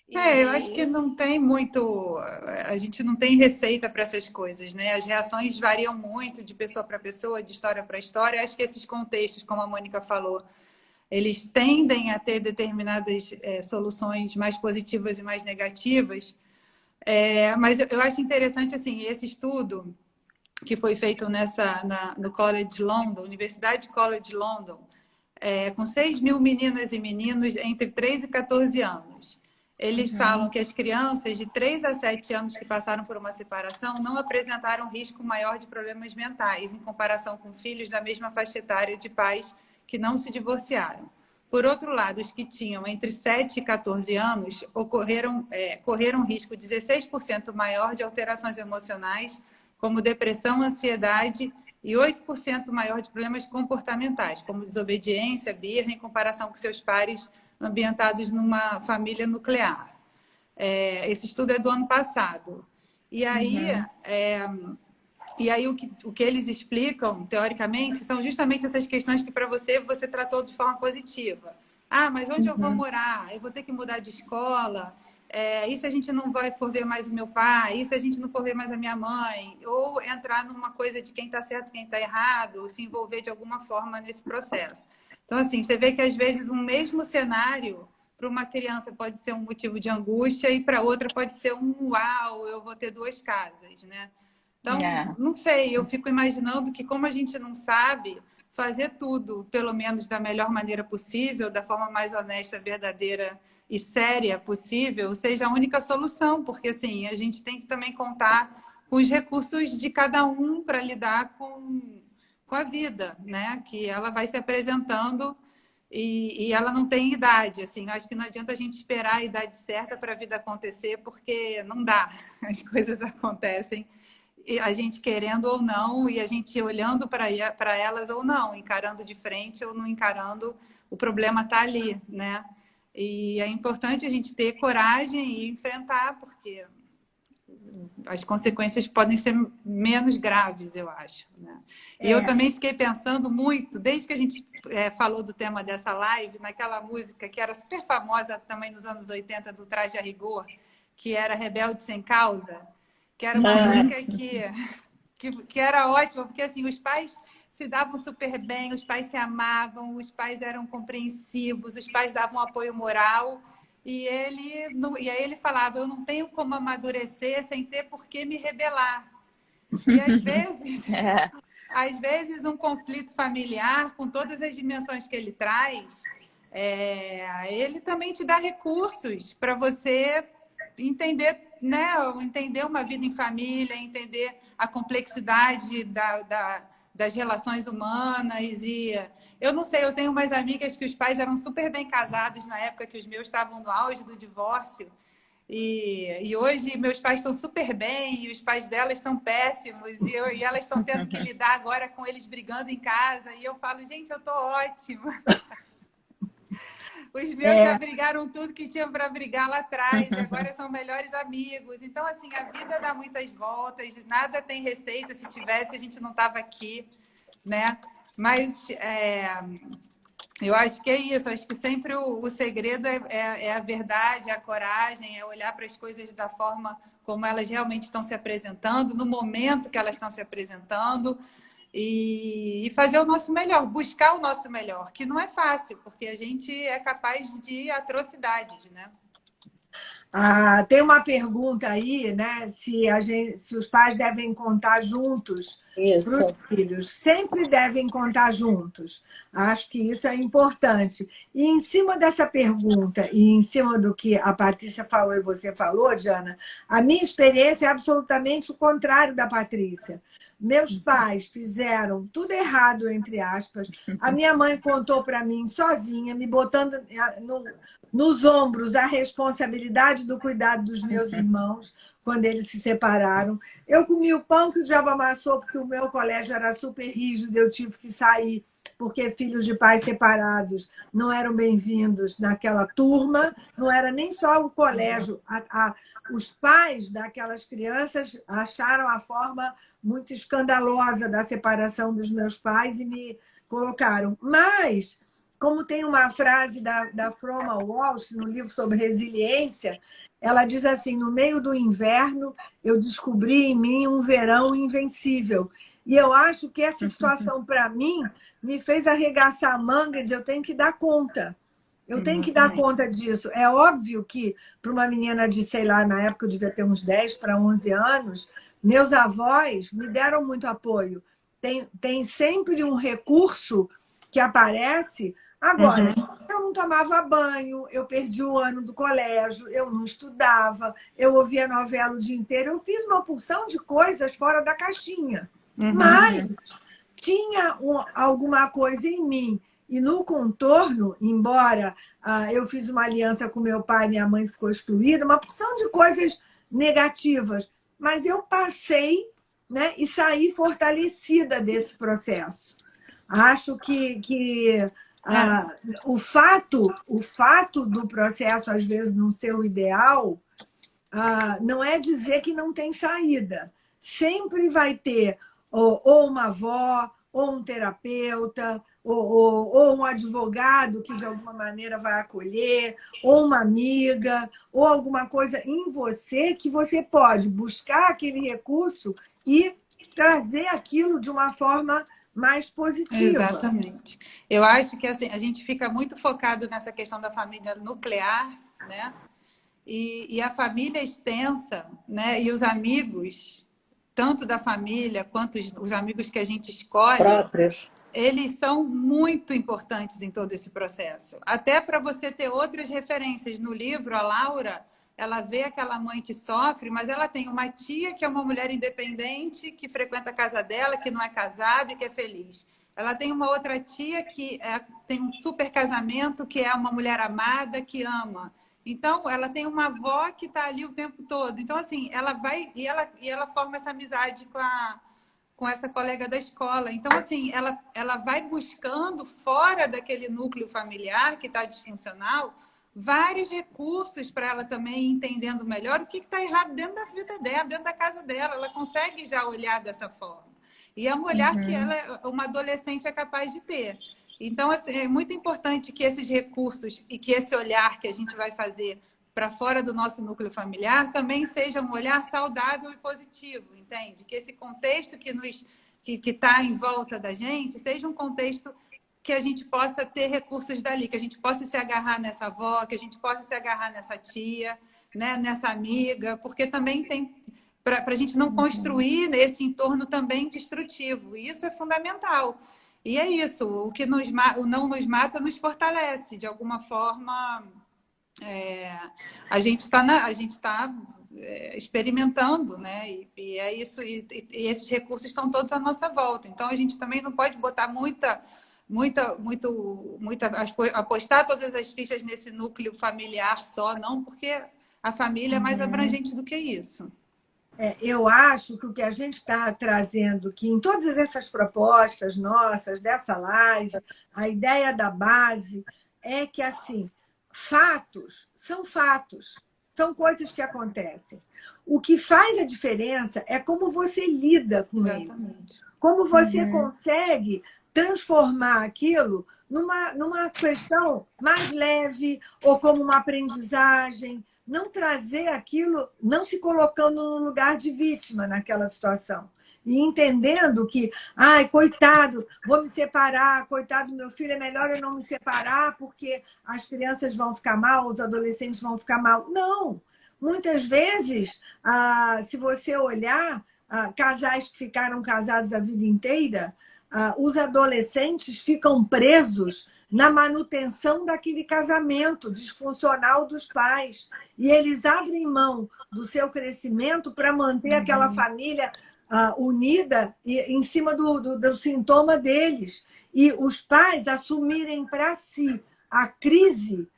Eu acho que não tem muito. A gente não tem receita para essas coisas, né? As reações variam muito de pessoa para pessoa, de história para história. Acho que esses contextos, como a Mônica falou, eles tendem a ter determinadas soluções mais positivas e mais negativas. Mas eu acho interessante, assim, esse estudo que foi feito no College London, Universidade College London, com 6.000 meninas e meninos entre 3 e 14 anos. Eles falam que as crianças de 3 a 7 anos que passaram por uma separação não apresentaram risco maior de problemas mentais em comparação com filhos da mesma faixa etária de pais que não se divorciaram. Por outro lado, os que tinham entre 7 e 14 anos correram risco 16% maior de alterações emocionais, como depressão, ansiedade, e 8% maior de problemas comportamentais, como desobediência, birra, em comparação com seus pares ambientados numa família nuclear. Esse estudo é do ano passado. E aí, o que eles explicam, teoricamente, são justamente essas questões que, para você tratou de forma positiva. Mas onde eu vou morar? Eu vou ter que mudar de escola? E se a gente não for ver mais o meu pai? E se a gente não for ver mais a minha mãe? Ou entrar numa coisa de quem está certo e quem está errado, ou se envolver de alguma forma nesse processo. Então, assim, você vê que às vezes um mesmo cenário para uma criança pode ser um motivo de angústia e para outra pode ser uau, eu vou ter 2 casas, né? Então, não sei, eu fico imaginando que como a gente não sabe fazer tudo, pelo menos da melhor maneira possível, da forma mais honesta, verdadeira e séria possível, seja a única solução, porque assim, a gente tem que também contar com os recursos de cada um para lidar com a vida, né? Que ela vai se apresentando e ela não tem idade, assim, acho que não adianta a gente esperar a idade certa para a vida acontecer, porque não dá, as coisas acontecem, a gente querendo ou não, e a gente olhando para elas ou não, encarando de frente ou não encarando, o problema está ali, né? E é importante a gente ter coragem e enfrentar, porque as consequências podem ser menos graves, eu acho, né? E eu também fiquei pensando muito, desde que a gente falou do tema dessa live, naquela música que era super famosa também nos anos 80, do Traje a Rigor, que era Rebelde Sem Causa, que era uma música que era ótima, porque assim, os pais se davam super bem, os pais se amavam, os pais eram compreensivos, os pais davam apoio moral, e aí ele falava, eu não tenho como amadurecer sem ter por que me rebelar. E às vezes um conflito familiar, com todas as dimensões que ele traz, ele também te dá recursos para você entender, né? Entender uma vida em família, entender a complexidade das relações humanas. E eu não sei, eu tenho umas amigas que os pais eram super bem casados na época que os meus estavam no auge do divórcio. E hoje meus pais estão super bem e os pais delas estão péssimos e elas estão tendo que lidar agora com eles brigando em casa. E eu falo, gente, eu tô ótima. Os meus já brigaram tudo que tinham para brigar lá atrás, e agora são melhores amigos. Então, assim, a vida dá muitas voltas, nada tem receita. Se tivesse, a gente não estava aqui, né? Mas eu acho que é isso. Acho que sempre o segredo é a verdade, a coragem, é olhar para as coisas da forma como elas realmente estão se apresentando, no momento que elas estão se apresentando, e fazer o nosso melhor, buscar o nosso melhor, que não é fácil, porque a gente é capaz de atrocidades, né?
Tem uma pergunta aí, né? Se os pais devem contar juntos para os
Isso.
filhos. Sempre devem contar juntos. Acho que isso é importante. E em cima dessa pergunta, e em cima do que a Patrícia falou e você falou, Diana, a minha experiência é absolutamente o contrário da Patrícia. Meus pais fizeram tudo errado, entre aspas. A minha mãe contou para mim sozinha, me botando nos ombros a responsabilidade do cuidado dos meus irmãos quando eles se separaram. Eu comi o pão que o diabo amassou porque o meu colégio era super rígido, eu tive que sair porque filhos de pais separados não eram bem-vindos naquela turma, não era nem só o colégio. Os pais daquelas crianças acharam a forma muito escandalosa da separação dos meus pais e me colocaram. Mas, como tem uma frase da Froma Walsh no livro sobre resiliência, ela diz assim: no meio do inverno, eu descobri em mim um verão invencível. E eu acho que essa situação, para mim, me fez arregaçar a manga e dizer: eu tenho que dar conta. Eu tenho que dar conta disso. É óbvio que, para uma menina de, sei lá, na época eu devia ter uns 10 para 11 anos, meus avós me deram muito apoio. Tem sempre um recurso que aparece. Agora, eu não tomava banho, eu perdi o ano do colégio, eu não estudava, eu ouvia novela o dia inteiro, eu fiz uma porção de coisas fora da caixinha. Mas tinha alguma coisa em mim. E no contorno, embora eu fiz uma aliança com meu pai, minha mãe ficou excluída, uma porção de coisas negativas. Mas eu passei, né, e saí fortalecida desse processo. Acho que o fato do processo, às vezes, não ser o ideal, não é dizer que não tem saída. Sempre vai ter ou uma avó, ou um terapeuta, ou um advogado que, de alguma maneira, vai acolher, ou uma amiga, ou alguma coisa em você que você pode buscar aquele recurso e trazer aquilo de uma forma mais positiva.
Exatamente. Eu acho que assim, a gente fica muito focado nessa questão da família nuclear, né? E a família extensa, né? E os amigos, tanto da família quanto os amigos que a gente escolhe,
Próprios.
Eles são muito importantes em todo esse processo. Até para você ter outras referências. No livro, a Laura, ela vê aquela mãe que sofre, mas ela tem uma tia que é uma mulher independente, que frequenta a casa dela, que não é casada e que é feliz. Ela tem uma outra tia que tem um super casamento, que é uma mulher amada, que ama. Então, ela tem uma avó que está ali o tempo todo. Então, assim, ela vai e ela forma essa amizade com essa colega da escola. Então, assim, ela vai buscando, fora daquele núcleo familiar que está disfuncional, vários recursos para ela também ir entendendo melhor o que está errado dentro da vida dela, dentro da casa dela. Ela consegue já olhar dessa forma. E é um olhar que uma adolescente é capaz de ter. Então, assim, é muito importante que esses recursos e que esse olhar que a gente vai fazer para fora do nosso núcleo familiar também seja um olhar saudável e positivo, entende? Que esse contexto que está em volta da gente seja um contexto que a gente possa ter recursos dali, que a gente possa se agarrar nessa avó, que a gente possa se agarrar nessa tia, né? Nessa amiga, porque também tem... para a gente não construir esse entorno também destrutivo. E isso é fundamental. E é isso, o não nos mata nos fortalece. De alguma forma, a gente está experimentando, né? E é isso, e esses recursos estão todos à nossa volta. Então, a gente também não pode botar apostar todas as fichas nesse núcleo familiar só, não, porque a família é mais abrangente do que isso.
Eu acho que o que a gente está trazendo aqui em todas essas propostas nossas, dessa live, a ideia da base é que, assim, fatos, são coisas que acontecem. O que faz a diferença é como você lida com eles, como você consegue transformar aquilo numa questão mais leve ou como uma aprendizagem, não trazer aquilo, não se colocando no lugar de vítima naquela situação. E entendendo que, ai, coitado, vou me separar, coitado do meu filho, é melhor eu não me separar porque as crianças vão ficar mal, os adolescentes vão ficar mal. Não! Muitas vezes, se você olhar, casais que ficaram casados a vida inteira, os adolescentes ficam presos na manutenção daquele casamento disfuncional dos pais. E eles abrem mão do seu crescimento para manter aquela família unida em cima do sintoma deles. E os pais assumirem para si a crise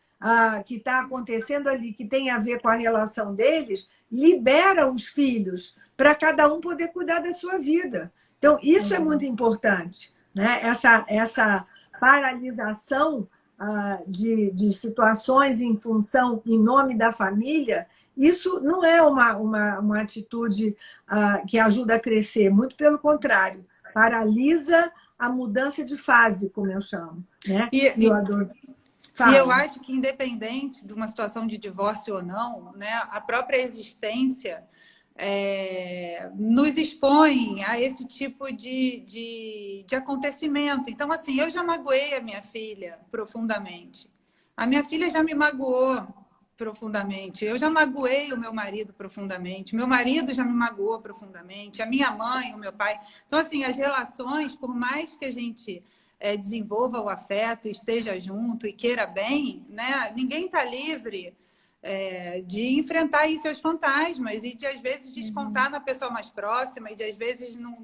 que está acontecendo ali, que tem a ver com a relação deles, libera os filhos para cada um poder cuidar da sua vida. Então, isso é muito importante, né? Essa paralisação de situações em função, em nome da família, isso não é uma atitude que ajuda a crescer, muito pelo contrário, paralisa a mudança de fase, como eu chamo. Né?
E eu acho que, independente de uma situação de divórcio ou não, né, a própria existência nos expõe a esse tipo de acontecimento. Então, assim, eu já magoei a minha filha profundamente. A minha filha já me magoou profundamente. Eu já magoei o meu marido profundamente. Meu marido já me magoou profundamente. A minha mãe, o meu pai. Então, assim, as relações, por mais que a gente desenvolva o afeto, esteja junto e queira bem, né? Ninguém está livre de enfrentar aí seus fantasmas e de, às vezes, descontar na pessoa mais próxima e de, às vezes, não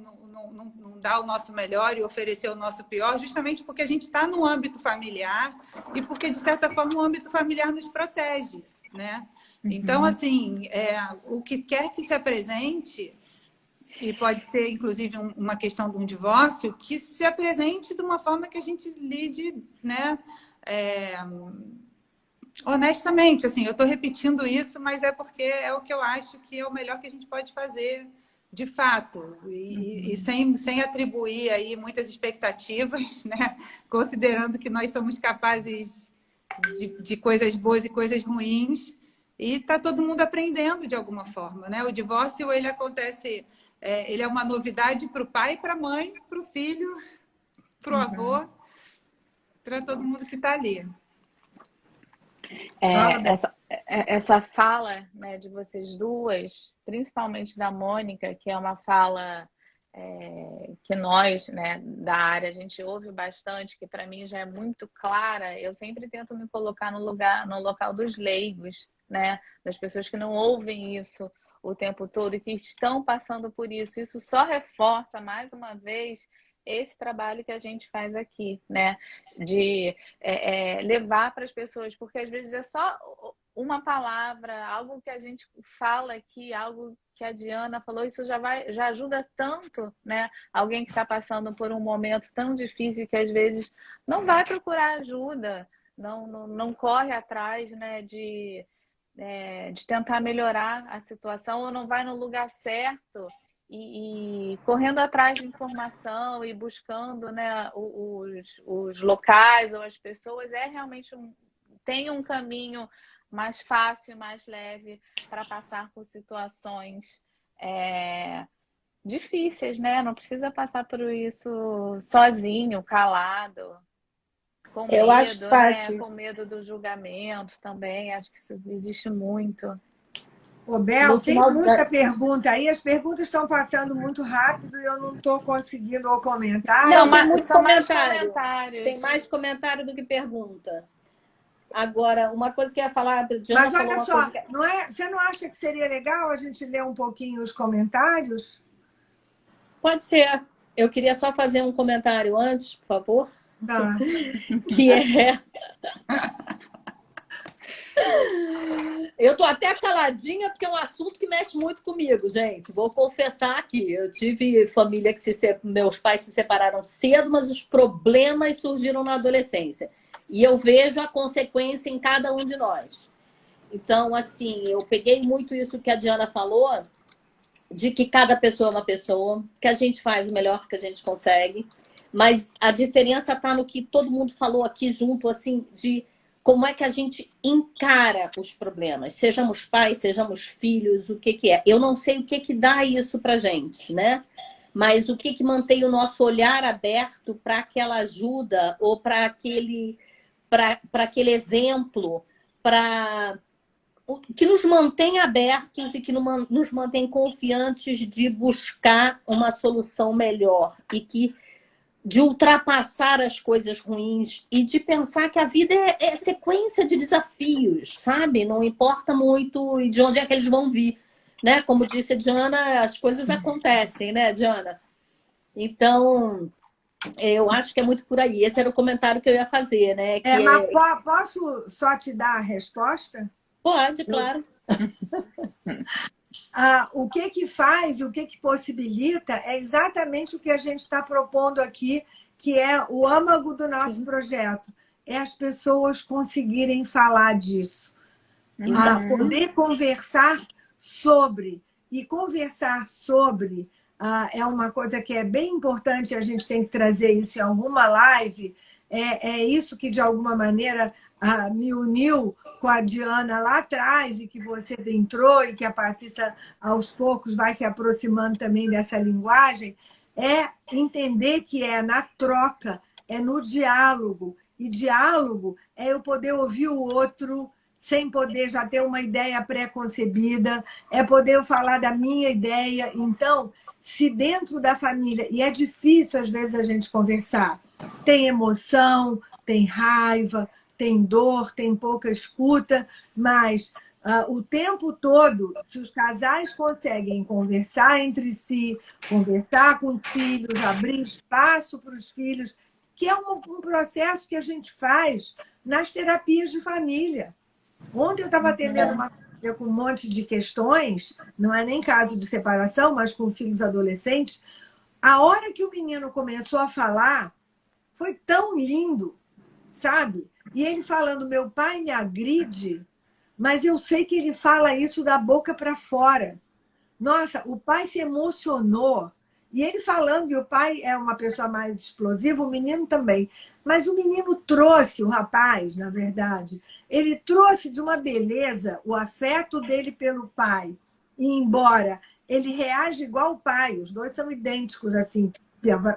dar o nosso melhor e oferecer o nosso pior, justamente porque a gente está no âmbito familiar e porque, de certa forma, o âmbito familiar nos protege, né? Então, assim, o que quer que se apresente, e pode ser, inclusive, uma questão de um divórcio, que se apresente de uma forma que a gente lide, né? Honestamente, assim, eu estou repetindo isso, mas é porque é o que eu acho que é o melhor que a gente pode fazer, de fato, e sem atribuir aí muitas expectativas, né? Considerando que nós somos capazes de coisas boas e coisas ruins, e está todo mundo aprendendo de alguma forma, né? O divórcio, ele acontece, ele é uma novidade para o pai e para a mãe, para o filho, para o avô, para todo mundo que está ali.
Essa fala, né, de vocês duas, principalmente da Mônica, que é uma fala que nós, né, da área, a gente ouve bastante, que para mim já é muito clara. Eu sempre tento me colocar no local dos leigos, né, das pessoas que não ouvem isso o tempo todo e que estão passando por isso. Isso só reforça, mais uma vez, esse trabalho que a gente faz aqui, né? De levar para as pessoas, porque às vezes é só uma palavra, algo que a gente fala aqui, algo que a Diana falou, isso já ajuda tanto, né? Alguém que está passando por um momento tão difícil que às vezes não vai procurar ajuda, não corre atrás, né, de tentar melhorar a situação, ou não vai no lugar certo. E correndo atrás de informação e buscando, né, os locais ou as pessoas, realmente tem um caminho mais fácil e mais leve para passar por situações difíceis, né? Não precisa passar por isso sozinho, calado, com medo,
acho,
né? Com medo do julgamento também. Acho que isso existe muito.
Ô, Bel, tem muita pergunta aí. As perguntas estão passando muito rápido e eu não estou conseguindo o comentário.
Não,
são mais comentários.
Tem mais comentário do que pergunta. Agora, uma coisa que eu ia falar...
Mas olha só, você não acha que seria legal a gente ler um pouquinho os comentários?
Pode ser. Eu queria só fazer um comentário antes, por favor.
Tá.
Que eu tô até caladinha porque é um assunto que mexe muito comigo, gente. Vou confessar aqui. Eu tive família meus pais se separaram cedo, mas os problemas surgiram na adolescência. E eu vejo a consequência em cada um de nós. Então, assim, eu peguei muito isso que a Diana falou, de que cada pessoa é uma pessoa, que a gente faz o melhor que a gente consegue. Mas a diferença está no que todo mundo falou aqui junto, assim, de como é que a gente encara os problemas. Sejamos pais, sejamos filhos, o que que é. Eu não sei o que que dá isso pra gente, né? Mas o que que mantém o nosso olhar aberto para aquela ajuda ou para aquele exemplo, para que nos mantém abertos e que nos mantém confiantes de buscar uma solução melhor e que de ultrapassar as coisas ruins e de pensar que a vida é sequência de desafios, sabe? Não importa muito de onde é que eles vão vir, né? Como disse a Diana, as coisas acontecem, né, Diana? Então, eu acho que é muito por aí. Esse era o comentário que eu ia fazer, né?
Mas posso só te dar a resposta?
Pode, claro.
O que que faz, o que que possibilita é exatamente o que a gente está propondo aqui, que é o âmago do nosso projeto. É as pessoas conseguirem falar disso. Poder conversar sobre. E conversar sobre é uma coisa que é bem importante, a gente tem que trazer isso em alguma live. É isso que, de alguma maneira, me uniu com a Diana lá atrás e que você entrou e que a Patrícia, aos poucos, vai se aproximando também dessa linguagem, é entender que é na troca, é no diálogo. E diálogo é eu poder ouvir o outro sem poder já ter uma ideia pré-concebida, é poder eu falar da minha ideia. Então, se dentro da família, e é difícil às vezes a gente conversar, tem emoção, tem raiva, tem dor, tem pouca escuta, mas o tempo todo, se os casais conseguem conversar entre si, conversar com os filhos, abrir espaço para os filhos, que é um processo que a gente faz nas terapias de família. Ontem eu estava atendendo uma família com um monte de questões, não é nem caso de separação, mas com filhos adolescentes. A hora que o menino começou a falar, foi tão lindo, sabe? E ele falando, meu pai me agride, mas eu sei que ele fala isso da boca para fora. Nossa, o pai se emocionou. E ele falando que o pai é uma pessoa mais explosiva, o menino também. Mas o menino trouxe, o rapaz, na verdade, ele trouxe de uma beleza o afeto dele pelo pai. E embora ele reage igual o pai, os dois são idênticos, assim,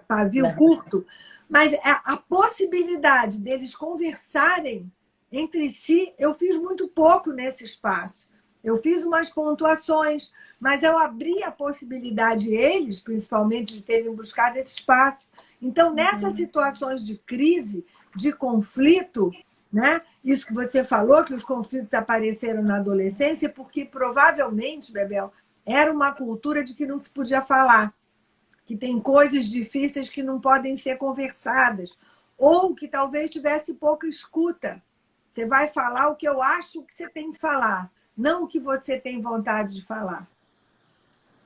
pavio curto, mas a possibilidade deles conversarem entre si, eu fiz muito pouco nesse espaço. Eu fiz umas pontuações, mas eu abri a possibilidade, eles, principalmente, de terem buscado esse espaço. Então, nessas situações de crise, de conflito, né? Isso que você falou, que os conflitos apareceram na adolescência, porque provavelmente, Bebel, era uma cultura de que não se podia falar, que tem coisas difíceis que não podem ser conversadas, ou que talvez tivesse pouca escuta. Você vai falar o que eu acho que você tem que falar, não o que você tem vontade de falar.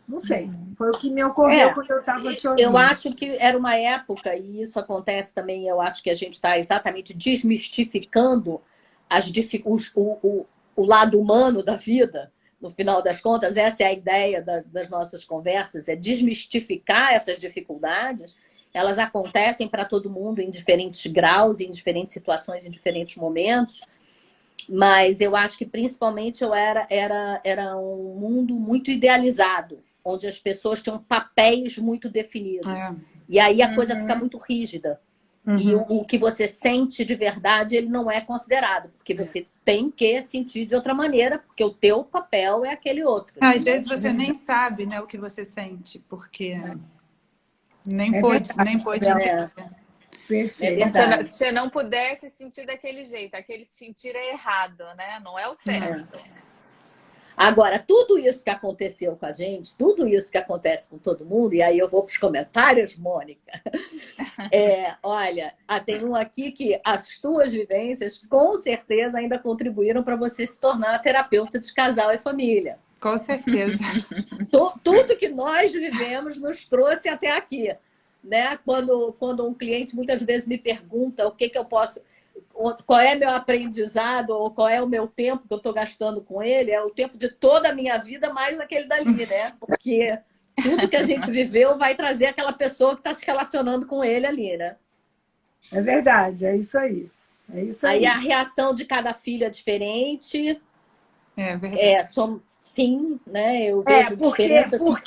Não sei, foi o que me ocorreu quando eu estava te ouvindo.
Eu acho que era uma época, e isso acontece também, eu acho que a gente está exatamente desmistificando o lado humano da vida. No final das contas, essa é a ideia das nossas conversas, é desmistificar essas dificuldades. Elas acontecem para todo mundo em diferentes graus, em diferentes situações, em diferentes momentos. Mas eu acho que principalmente era um mundo muito idealizado, onde as pessoas tinham papéis muito definidos. E aí a coisa fica muito rígida. E o que você sente de verdade, ele não é considerado, porque você tem que sentir de outra maneira, porque o teu papel é aquele outro.
Às vezes você nem sabe, né, o que você sente, porque nem pôde.
Perfeito.
Se você não pudesse sentir daquele jeito, aquele sentir é errado, né? Não é o certo.
Agora, tudo isso que aconteceu com a gente, tudo isso que acontece com todo mundo, e aí eu vou para os comentários, Mônica. Olha, tem um aqui que as tuas vivências com certeza ainda contribuíram para você se tornar terapeuta de casal e família.
Com certeza.
Tudo que nós vivemos nos trouxe até aqui. Né? Quando um cliente muitas vezes me pergunta o que eu posso, qual é meu aprendizado ou qual é o meu tempo que eu estou gastando com ele, é o tempo de toda a minha vida mais aquele dali, né? Porque tudo que a gente viveu vai trazer aquela pessoa que está se relacionando com ele ali, né?
É verdade, é isso aí. É isso
Aí
aí.
a reação de cada filho é diferente.
É verdade.
Sim, né? Eu vejo diferenças.
Por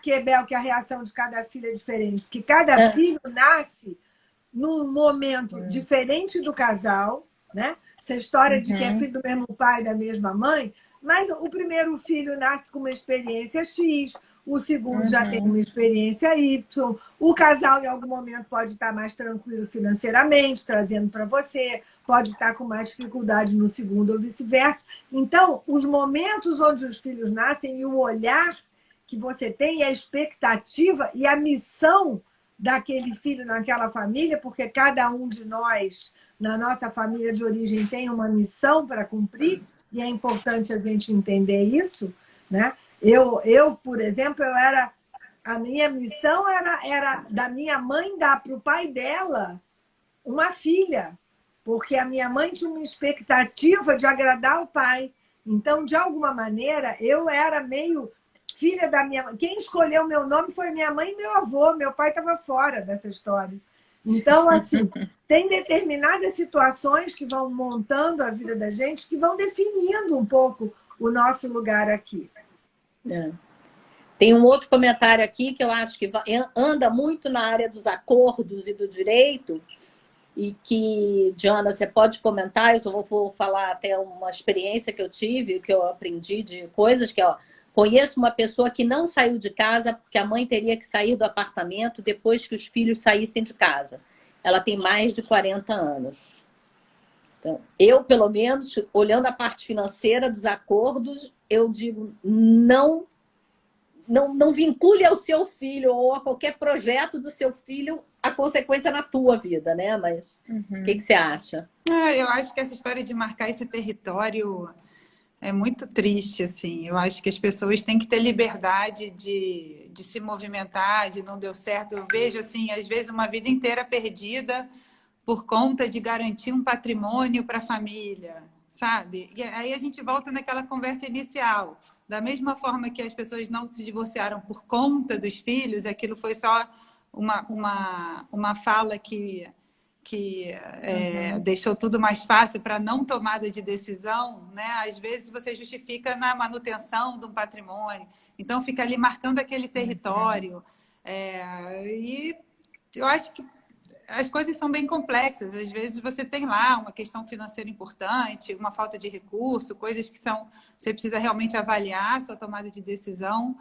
que, Bel, que a reação de cada filho é diferente? Porque cada filho nasce num momento diferente do casal, né? Essa história de que é filho do mesmo pai e da mesma mãe, mas o primeiro filho nasce com uma experiência X, o segundo já tem uma experiência Y, o casal em algum momento pode estar mais tranquilo financeiramente, trazendo para você, pode estar com mais dificuldade no segundo ou vice-versa. Então, os momentos onde os filhos nascem e o olhar que você tem, e a expectativa e a missão daquele filho naquela família, porque cada um de nós, na nossa família de origem, tem uma missão para cumprir, e é importante a gente entender isso, né? Por exemplo, a minha missão era da minha mãe dar para o pai dela uma filha, porque a minha mãe tinha uma expectativa de agradar o pai. Então, de alguma maneira, eu era meio filha da minha mãe. Quem escolheu meu nome foi minha mãe e meu avô. Meu pai estava fora dessa história. Então, assim, tem determinadas situações que vão montando a vida da gente, que vão definindo um pouco o nosso lugar aqui.
Tem um outro comentário aqui que eu acho que anda muito na área dos acordos e do direito, e que, Diana, você pode comentar, eu só vou falar até uma experiência que eu tive, que eu aprendi de coisas que, conheço uma pessoa que não saiu de casa porque a mãe teria que sair do apartamento depois que os filhos saíssem de casa. Ela tem mais de 40 anos. Então, eu, pelo menos, olhando a parte financeira dos acordos, eu digo, não vincule ao seu filho ou a qualquer projeto do seu filho a consequência na tua vida, né? Mas o que você acha?
Eu acho que essa história de marcar esse território é muito triste, assim. Eu acho que as pessoas têm que ter liberdade de se movimentar, de não deu certo. Eu vejo, assim, às vezes uma vida inteira perdida por conta de garantir um patrimônio para a família, sabe? E aí a gente volta naquela conversa inicial. Da mesma forma que as pessoas não se divorciaram por conta dos filhos, aquilo foi só uma fala que deixou tudo mais fácil para não tomada de decisão, né? Às vezes você justifica na manutenção do patrimônio, então fica ali marcando aquele território. E eu acho que as coisas são bem complexas. Às vezes você tem lá uma questão financeira importante, uma falta de recurso, coisas que você precisa realmente avaliar a sua tomada de decisão.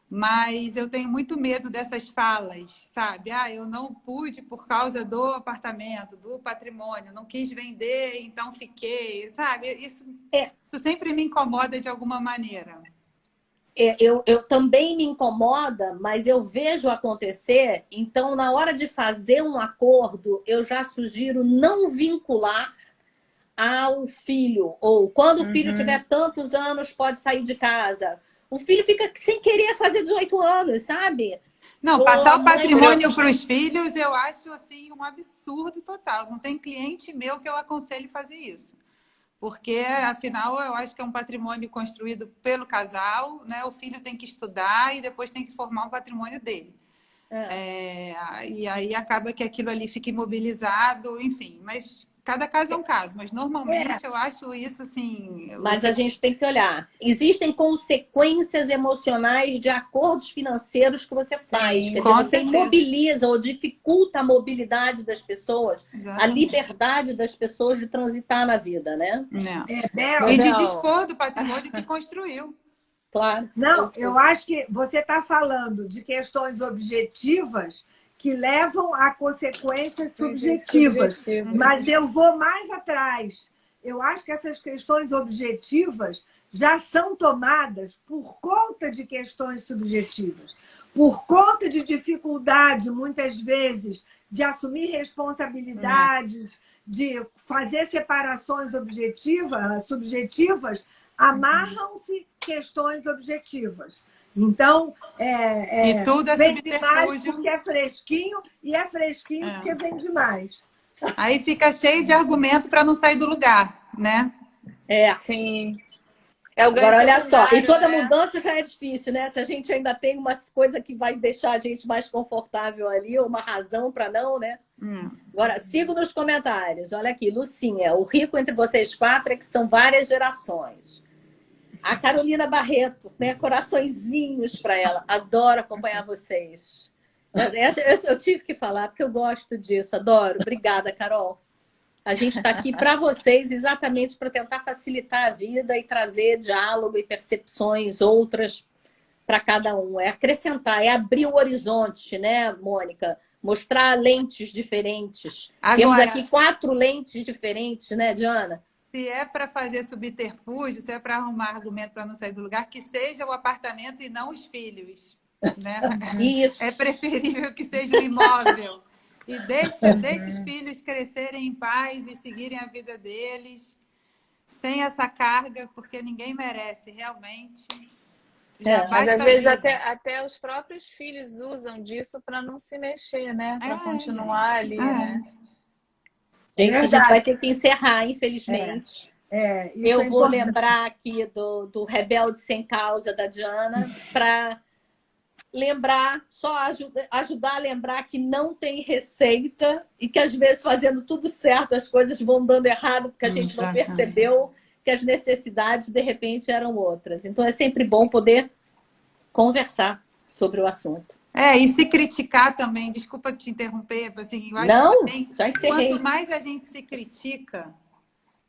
Mas eu tenho muito medo dessas falas, sabe? Eu não pude por causa do apartamento, do patrimônio, não quis vender, então fiquei, sabe? Isso sempre me incomoda de alguma maneira.
Eu também me incomoda, mas eu vejo acontecer, então na hora de fazer um acordo, eu já sugiro não vincular ao filho, ou quando o filho tiver tantos anos, pode sair de casa. O filho fica sem querer fazer 18 anos, sabe?
Não, passar o patrimônio para os filhos, eu acho assim um absurdo total. Não tem cliente meu que eu aconselho fazer isso. Porque, afinal, eu acho que é um patrimônio construído pelo casal, né? O filho tem que estudar e depois tem que formar o patrimônio dele. E aí acaba que aquilo ali fica imobilizado, enfim, mas cada caso é um caso, mas normalmente eu acho isso assim.
Mas a gente tem que olhar. Existem consequências emocionais de acordos financeiros que você faz. Quer dizer, você imobiliza ou dificulta a mobilidade das pessoas, a liberdade das pessoas de transitar na vida, né?
E de dispor do patrimônio que construiu.
Claro.
Não, eu acho que você está falando de questões objetivas que levam a consequências subjetivas. Mas eu vou mais atrás. Eu acho que essas questões objetivas já são tomadas por conta de questões subjetivas, por conta de dificuldade, muitas vezes, de assumir responsabilidades, de fazer separações subjetivas, amarram-se questões objetivas. Então,
e tudo é
vem
subterfúgio.
Demais porque é fresquinho, e é fresquinho porque vem demais.
Aí fica cheio de argumento para não sair do lugar, né?
Sim. É o ganho
Agora, olha só, e
secundário,
toda
né?
mudança já é difícil, né? Se a gente ainda tem uma coisa que vai deixar a gente mais confortável ali, ou uma razão para não, né? Agora, sigo nos comentários. Olha aqui, Lucinha, o rico entre vocês quatro é que são várias gerações. A Carolina Barreto, né? Coraçõezinhos para ela. Adoro acompanhar vocês. Essa eu tive que falar, porque eu gosto disso, adoro. Obrigada, Carol. A gente está aqui para vocês exatamente para tentar facilitar a vida e trazer diálogo e percepções outras para cada um. É acrescentar, é abrir o horizonte, né, Mônica? Mostrar lentes diferentes. Temos
Agora,
aqui 4 lentes diferentes, né, Diana?
se é para fazer subterfúgio, se é para arrumar argumento para não sair do lugar, que seja o apartamento e não os filhos. Né?
Isso.
É preferível que seja um imóvel. E deixa os filhos crescerem em paz e seguirem a vida deles, sem essa carga, porque ninguém merece, realmente. Já
Mas às
basta
vezes
vida.
até os próprios filhos usam disso para não se mexer, né? Para continuar
gente,
ali, né?
Gente, a gente
Verdade.
vai ter que encerrar, infelizmente.
Isso
Eu
é
vou
importante.
lembrar aqui do Rebelde Sem Causa, da Diana, para lembrar, só ajudar a lembrar que não tem receita e que às vezes fazendo tudo certo as coisas vão dando errado porque a gente não percebeu que as necessidades de repente eram outras. Então é sempre bom poder conversar sobre o assunto.
E se criticar também, desculpa te interromper, assim, eu acho
Não,
que também,
já encerrei.
quanto mais a gente se critica,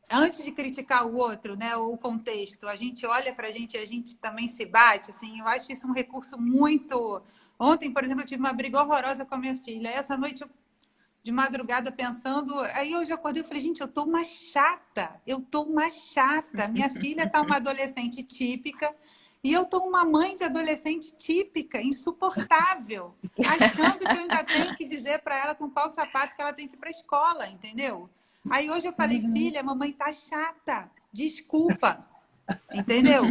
antes de criticar o outro, né, o contexto, a gente olha para a gente e a gente também se bate, assim, eu acho isso um recurso muito... Ontem, por exemplo, eu tive uma briga horrorosa com a minha filha, essa noite, de madrugada, pensando, aí eu já acordei e falei, gente, eu tô uma chata, minha filha tá uma adolescente típica e eu tô uma mãe de adolescente típica, insuportável, achando que eu ainda tenho que dizer para ela com qual sapato que ela tem que ir para a escola, entendeu? Aí hoje eu falei, filha, mamãe tá chata, desculpa, entendeu?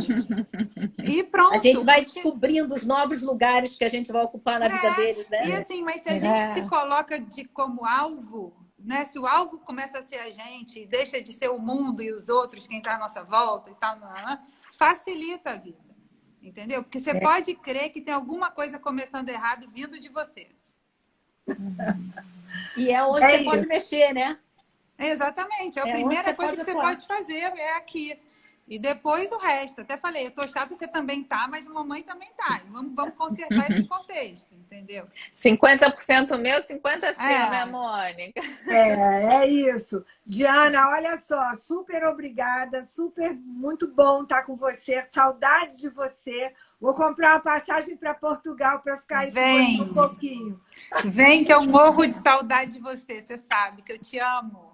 E pronto.
A gente vai descobrindo os novos lugares que a gente vai ocupar na vida deles, né?
E assim, mas se a gente se coloca como alvo, né? Se o alvo começa a ser a gente e deixa de ser o mundo e os outros, quem está à nossa volta e tal, facilita a vida, entendeu? Porque você pode crer que tem alguma coisa começando errado vindo de você.
E é onde você pode mexer, né?
Exatamente. A primeira coisa que você pode fazer é aqui. E depois o resto. Até falei, eu tô chata, você também tá, mas a mamãe também tá. Vamos consertar esse contexto, entendeu?
50% meu, 50% seu, né, Mônica?
É isso. Diana, olha só, super obrigada, muito bom estar com você, saudades de você. Vou comprar uma passagem para Portugal para ficar aí com você um pouquinho.
Vem que eu morro de saudade de você, você sabe que eu te amo.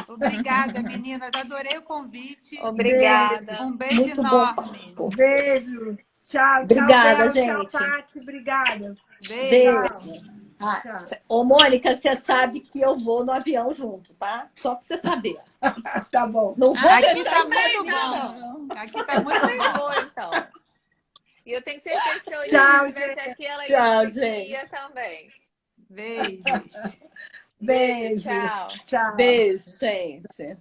Obrigada, meninas. Adorei o convite.
Obrigada.
Um beijo
muito
enorme.
Bom.
Beijo. Tchau,
obrigada,
Bel,
gente.
Tchau, Paty. Obrigada.
Beijo. Ô, Mônica, você sabe que eu vou no avião junto, tá? Só pra você saber.
Tá bom.
Não vou
aqui tá muito bom. Aqui tá muito bom,
então. E eu tenho certeza que se eu estivesse aqui, ela ia também.
Beijos.
Beijo.
Tchau.
Beijo, gente.